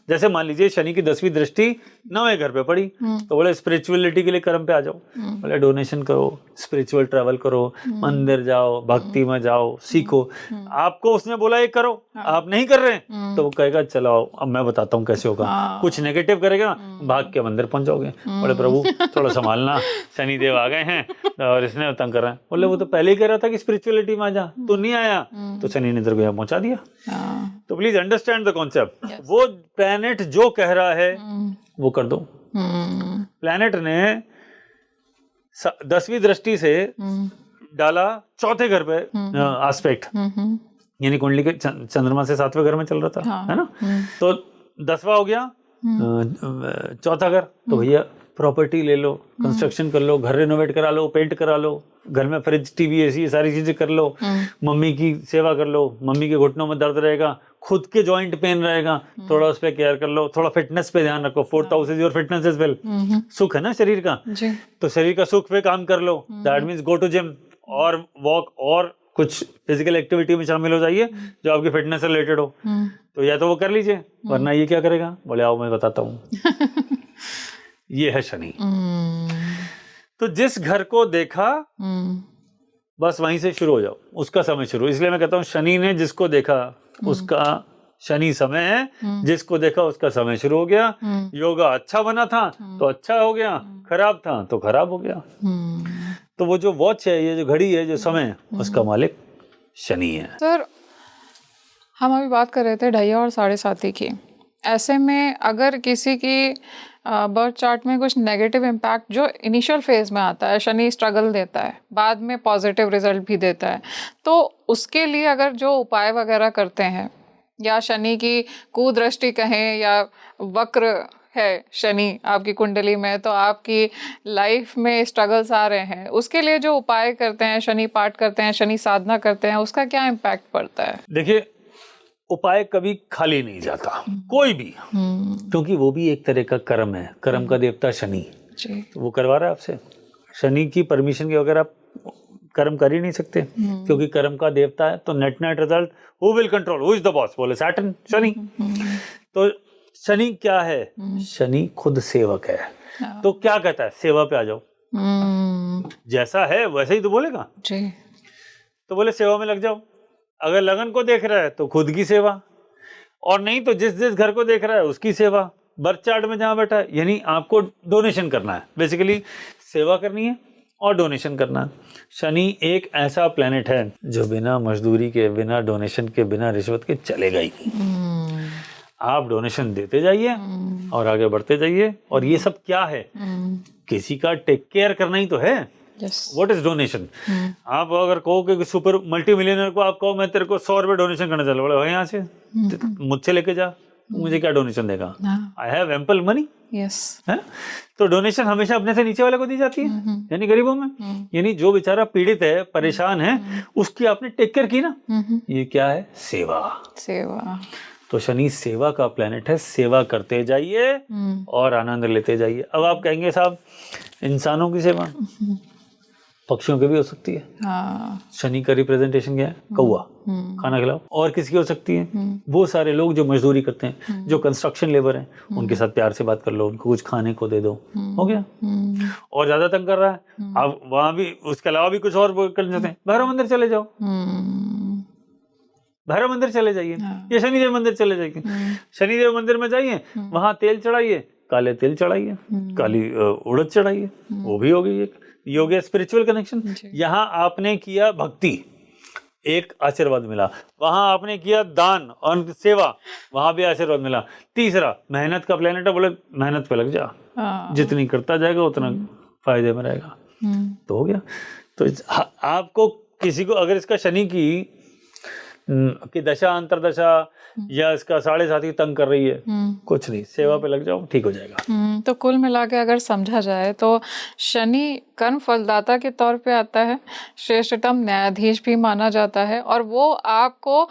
जैसे मान लीजिए शनि की 10वीं दृष्टि 9वें घर पे पड़ी, तो बोले स्पिरिचुअलिटी के लिए कर्म पे आ जाओ, बोले डोनेशन करो, स्पिरिचुअल ट्रैवल करो, मंदिर जाओ, भक्ति में जाओ, सीखो। आपको उसने बोला ये करो, आप नहीं कर रहे, तो वो कहेगा चलो अब मैं बताता हूँ कैसे होगा। कुछ नेगेटिव करेगा, भाग के मंदिर पहुंच जाओगे, बोले प्रभु थोड़ा संभालना, शनिदेव आ गए हैं और इसने तंग कर रहा है। बोले वो तो पहले ही कह रहा था कि स्पिरिचुअलिटी में आ जा, तू नहीं आया, तो शनि ने तेरे को यहाँ पहुंचा दिया। तो प्लीज अंडरस्टैंड द कॉन्सेप्ट। वो प्लैनेट जो कह रहा है वो कर दो। प्लैनेट ने 10वीं दृष्टि से डाला 4थे घर पे एस्पेक्ट, यानी कुंडली के चंद्रमा से 7वें घर में चल रहा था, है ना? तो 10वां हो गया 4था घर, तो भैया प्रॉपर्टी ले लो, कंस्ट्रक्शन कर लो, घर रेनोवेट करा लो, पेंट करा लो, घर में फ्रिज, टीवी, एसी, सारी चीजें कर लो, मम्मी की सेवा कर लो, मम्मी के घुटनों में दर्द रहेगा, खुद के जॉइंट पेन रहेगा, थोड़ा उस पर केयर कर लो, थोड़ा फिटनेस पे ध्यान रखो, 4th house is your fitness as well. सुख है ना शरीर का, तो शरीर का सुख पे काम कर लो, that means go to gym और वॉक और कुछ फिजिकल एक्टिविटी में शामिल हो जाइए जो आपकी फिटनेस से रिलेटेड हो। तो या तो वो कर लीजिए, वरना ये क्या करेगा, बोले आओ मैं बताता हूँ। ये है शनि। तो जिस घर को देखा बस वहीं से शुरू हो जाओ, उसका समय शुरू। इसलिए मैं कहता हूँ शनि ने जिसको देखा उसका शनि समय है, जिसको देखा उसका समय शुरू हो गया। योगा अच्छा बना था तो अच्छा हो गया, खराब था तो खराब हो गया। तो वो जो वॉच है, ये जो घड़ी है, जो समय है, उसका मालिक शनि है। सर, हम अभी बात कर रहे थे ढैया और साढ़े साथी की। ऐसे में अगर किसी की बर्थ चार्ट में कुछ नेगेटिव इम्पैक्ट जो इनिशियल फेज में आता है, शनि स्ट्रगल देता है, बाद में पॉजिटिव रिजल्ट भी देता है, तो उसके लिए अगर जो उपाय वगैरह करते हैं, या शनि की कुदृष्टि कहें या वक्र है शनि आपकी कुंडली में, तो आपकी लाइफ में स्ट्रगल्स आ रहे हैं, उसके लिए जो उपाय करते हैं, शनि पाठ करते हैं, शनि साधना करते हैं, उसका क्या इम्पैक्ट पड़ता है? देखिए, उपाय कभी खाली नहीं जाता, कोई भी, क्योंकि वो भी एक तरह का कर्म है। कर्म का देवता शनि, तो वो करवा रहा है आपसे। शनि की परमिशन के बगैर आप कर्म कर ही नहीं सकते, क्योंकि कर्म का देवता है। तो net result who will control, who is the boss, बोले सैटर्न, शनि। तो शनि क्या है? शनि खुद सेवक है। तो क्या कहता है? सेवा पे आ जाओ। जैसा है वैसे ही तो बोलेगा। तो बोले सेवा में लग जाओ। अगर लगन को देख रहा है तो खुद की सेवा, और नहीं तो जिस जिस घर को देख रहा है उसकी सेवा। बर्थ चार्ट में जहां बैठा है, यानी आपको डोनेशन करना है, बेसिकली सेवा करनी है और डोनेशन करना है। शनि एक ऐसा प्लेनेट है जो बिना मजदूरी के, बिना डोनेशन के, बिना रिश्वत के चलेगा ही नहीं। आप डोनेशन देते जाइए और आगे बढ़ते जाइए। और ये सब क्या है? किसी का टेक केयर करना ही तो है। What is donation? आप अगर कहो कि सुपर मल्टी मिलियनर को आप कहो मैं तेरे को 100 रुपए डोनेशन करना चलो, बोले यहाँ से मुझसे लेके जा, मुझे क्या डोनेशन देगा? I have ample money. तो डोनेशन हमेशा अपने से नीचे वाले को दी जाती है, यानी गरीबों में। यानी जो बेचारा पीड़ित है, परेशान है, उसकी आपने टेक केयर की ना, ये क्या है? सेवा। तो शनि सेवा का प्लेनेट है, सेवा करते जाइए और आनंद लेते जाइए। अब आप कहेंगे साहब इंसानों की सेवा, पक्षियों की भी हो सकती है। शनि का रिप्रेजेंटेशन क्या है? कौवा, खाना खिलाओ। और किसकी हो सकती है? वो सारे लोग जो मजदूरी करते हैं, जो कंस्ट्रक्शन लेबर हैं, उनके साथ प्यार से बात कर लो, उनको कुछ खाने को दे दो, हो गया। और ज्यादा तंग कर रहा है, आप वहां भी उसके अलावा भी कुछ और कर सकते हैं। भैरव मंदिर चले जाओ, भैरव मंदिर चले जाइए, या शनिदेव मंदिर चले जाइए। शनिदेव मंदिर में जाइए, वहां तेल चढ़ाइए, काले तेल चढ़ाइए, काली उड़द चढ़ाइए, वो भी होगी एक योग स्पिरिचुअल कनेक्शन। यहाँ आपने किया भक्ति, एक आशीर्वाद मिला। वहां आपने किया दान और सेवा, वहां भी आशीर्वाद मिला। तीसरा, मेहनत का प्लेनेट है, बोले मेहनत पे लग जा, जितनी करता जाएगा उतना फायदे में रहेगा। तो हो गया। तो आपको किसी को अगर इसका शनि की दशा, अंतरदशा या इसका साढ़े साथी तंग कर रही है, कुछ नहीं, सेवा पे लग जाओ, ठीक हो जाएगा। तो कुल मिला के अगर समझा जाए तो शनि कर्म फलदाता के तौर पे आता है, श्रेष्ठतम न्यायाधीश भी माना जाता है, और वो आपको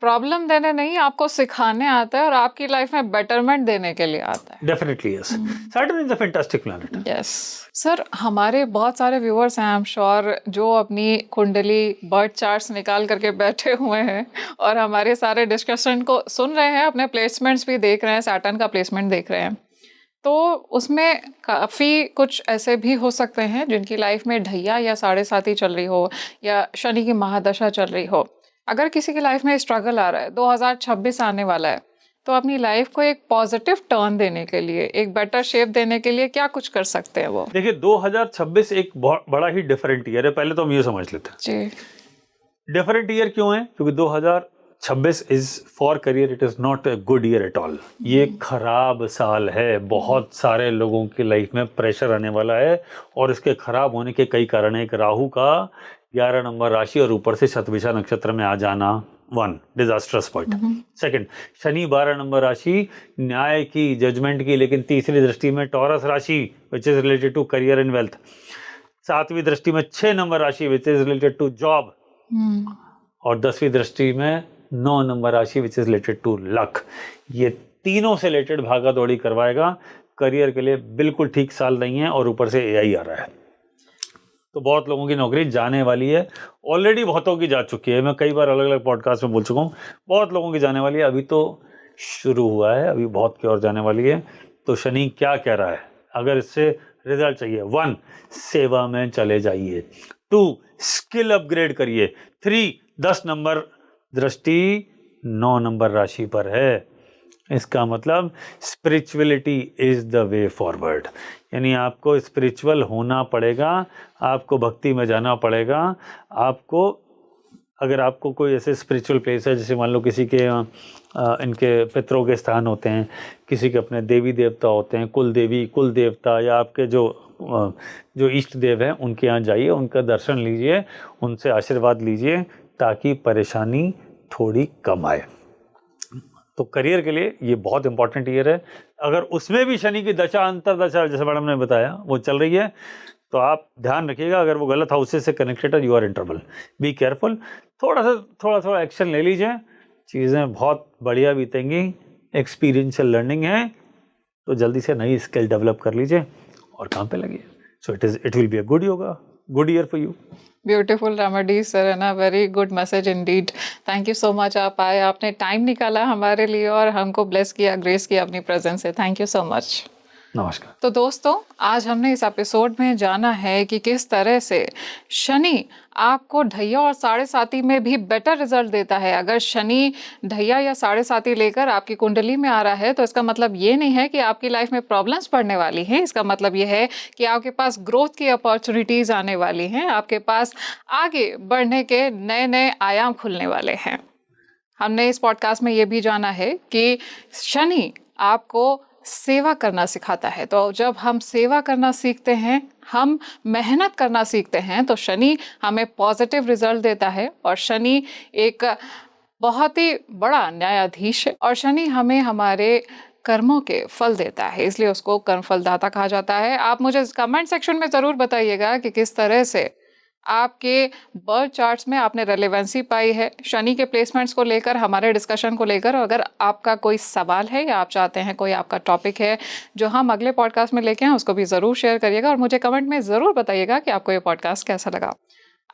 प्रॉब्लम देने नहीं, आपको सिखाने आता है और आपकी लाइफ में बेटरमेंट देने के लिए आता है। Definitely yes, Saturn is a fantastic planet. Yes sir, हमारे बहुत सारे व्यूअर्स हैं, आई एम श्योर, जो अपनी कुंडली बर्थ चार्ट्स निकाल करके बैठे हुए हैं और हमारे सारे डिस्कशन को सुन रहे हैं, अपने प्लेसमेंट्स भी देख रहे हैं, सैटर्न का प्लेसमेंट देख रहे हैं। तो उसमें काफ़ी कुछ ऐसे भी हो सकते हैं जिनकी लाइफ में ढैया या साढ़े साथी चल रही हो, या शनि की महादशा चल रही हो। अगर किसी की लाइफ में स्ट्रगल आ रहा है, 2026 आने वाला है, तो अपनी लाइफ को एक पॉजिटिव टर्न देने के लिए, एक बेटर शेप देने के लिए क्या कुछ कर सकते हैं वो? देखिए 2026 एक बहुत बड़ा ही डिफरेंट ईयर है। पहले तो हम ये समझ लेते हैं जी, डिफरेंट ईयर क्यों है? क्योंकि 2026 is for career, it is not a good year at all. ये खराब साल है, बहुत सारे लोगों की लाइफ में प्रेशर आने वाला है, और इसके खराब होने के कई कारण है। एक राहु का 11 नंबर राशि और ऊपर से शतभिषा नक्षत्र में आ जाना, one disasters point. Second, Shani 12 number राशि न्याय की, जजमेंट की, लेकिन तीसरी दृष्टि में टॉरस राशि which is related to career and wealth. सातवीं दृष्टि में 6 नंबर राशि which is related to job, और 10वीं दृष्टि में 9 नंबर राशि which is related to luck. ये तीनों से रिलेटेड भागा दौड़ी करवाएगा। करियर के लिए बिल्कुल ठीक साल नहीं है, और ऊपर से एआई आ रहा है, तो बहुत लोगों की नौकरी जाने वाली है। ऑलरेडी बहुतों की जा चुकी है, मैं कई बार अलग अलग पॉडकास्ट में बोल चुका हूँ, बहुत लोगों की जाने वाली है। अभी तो शुरू हुआ है, अभी बहुत की और जाने वाली है। तो शनि क्या कह रहा है, अगर इससे रिजल्ट चाहिए, 1 सेवा में चले जाइए, 2 स्किल अपग्रेड करिए, 3 10 नंबर दृष्टि 9 नंबर राशि पर है। इसका मतलब spirituality is the way forward, यानी आपको स्पिरिचुअल होना पड़ेगा, आपको भक्ति में जाना पड़ेगा। आपको, अगर आपको कोई ऐसे स्पिरिचुअल प्लेस है, जैसे मान लो किसी के इनके पितरों के स्थान होते हैं, किसी के अपने देवी देवता होते हैं, कुल देवी कुल देवता, या आपके जो इष्ट देव हैं, उनके यहाँ जाइए, उनका दर्शन लीजिए, उनसे आशीर्वाद लीजिए, ताकि परेशानी थोड़ी कम आए। तो करियर के लिए ये बहुत इंपॉर्टेंट ईयर है। अगर उसमें भी शनि की दशा, अंतर दशा, जैसे मैडम ने बताया, वो चल रही है, तो आप ध्यान रखिएगा, अगर वो गलत हाउसेस से कनेक्टेड है, you are in trouble, be careful. थोड़ा एक्शन ले लीजिए, चीज़ें बहुत बढ़िया बीतेंगी। एक्सपीरियंशियल लर्निंग है, तो जल्दी से नई स्किल डेवलप कर लीजिए और काम पे लगिए। So it will be a good year for you. Beautiful remedy sir, है ना, very good message indeed. Thank you so much, आप आए, आपने टाइम निकाला हमारे लिए और हमको ब्लेस किया, ग्रेस किया अपनी प्रेजेंस से। Thank you so much. नमस्कार। तो दोस्तों, आज हमने इस एपिसोड में जाना है कि किस तरह से शनि आपको ढैया और साढ़े साती में भी बेटर रिजल्ट देता है। अगर शनि ढैया या साढ़े साती लेकर आपकी कुंडली में आ रहा है, तो इसका मतलब ये नहीं है कि आपकी लाइफ में प्रॉब्लम्स पड़ने वाली हैं। इसका मतलब ये है कि आपके पास ग्रोथ की अपॉर्चुनिटीज आने वाली हैं, आपके पास आगे बढ़ने के नए नए आयाम खुलने वाले हैं। हमने इस पॉडकास्ट में ये भी जाना है कि शनि आपको सेवा करना सिखाता है। तो जब हम सेवा करना सीखते हैं, हम मेहनत करना सीखते हैं, तो शनि हमें पॉजिटिव रिजल्ट देता है। और शनि एक बहुत ही बड़ा न्यायाधीश है, और शनि हमें हमारे कर्मों के फल देता है, इसलिए उसको कर्म फलदाता कहा जाता है। आप मुझे कमेंट सेक्शन में ज़रूर बताइएगा कि किस तरह से आपके बर्थ चार्ट्स में आपने रेलेवेंसी पाई है शनि के प्लेसमेंट्स को लेकर, हमारे डिस्कशन को लेकर। अगर आपका कोई सवाल है या आप चाहते हैं कोई आपका टॉपिक है जो हम अगले पॉडकास्ट में लेके आएं, उसको भी ज़रूर शेयर करिएगा और मुझे कमेंट में ज़रूर बताइएगा कि आपको ये पॉडकास्ट कैसा लगा।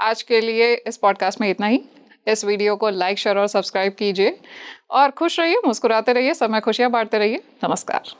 आज के लिए इस पॉडकास्ट में इतना ही। इस वीडियो को लाइक, शेयर और सब्सक्राइब कीजिए, और खुश रहिए, मुस्कुराते रहिए, समय खुशियाँ बांटते रहिए। नमस्कार।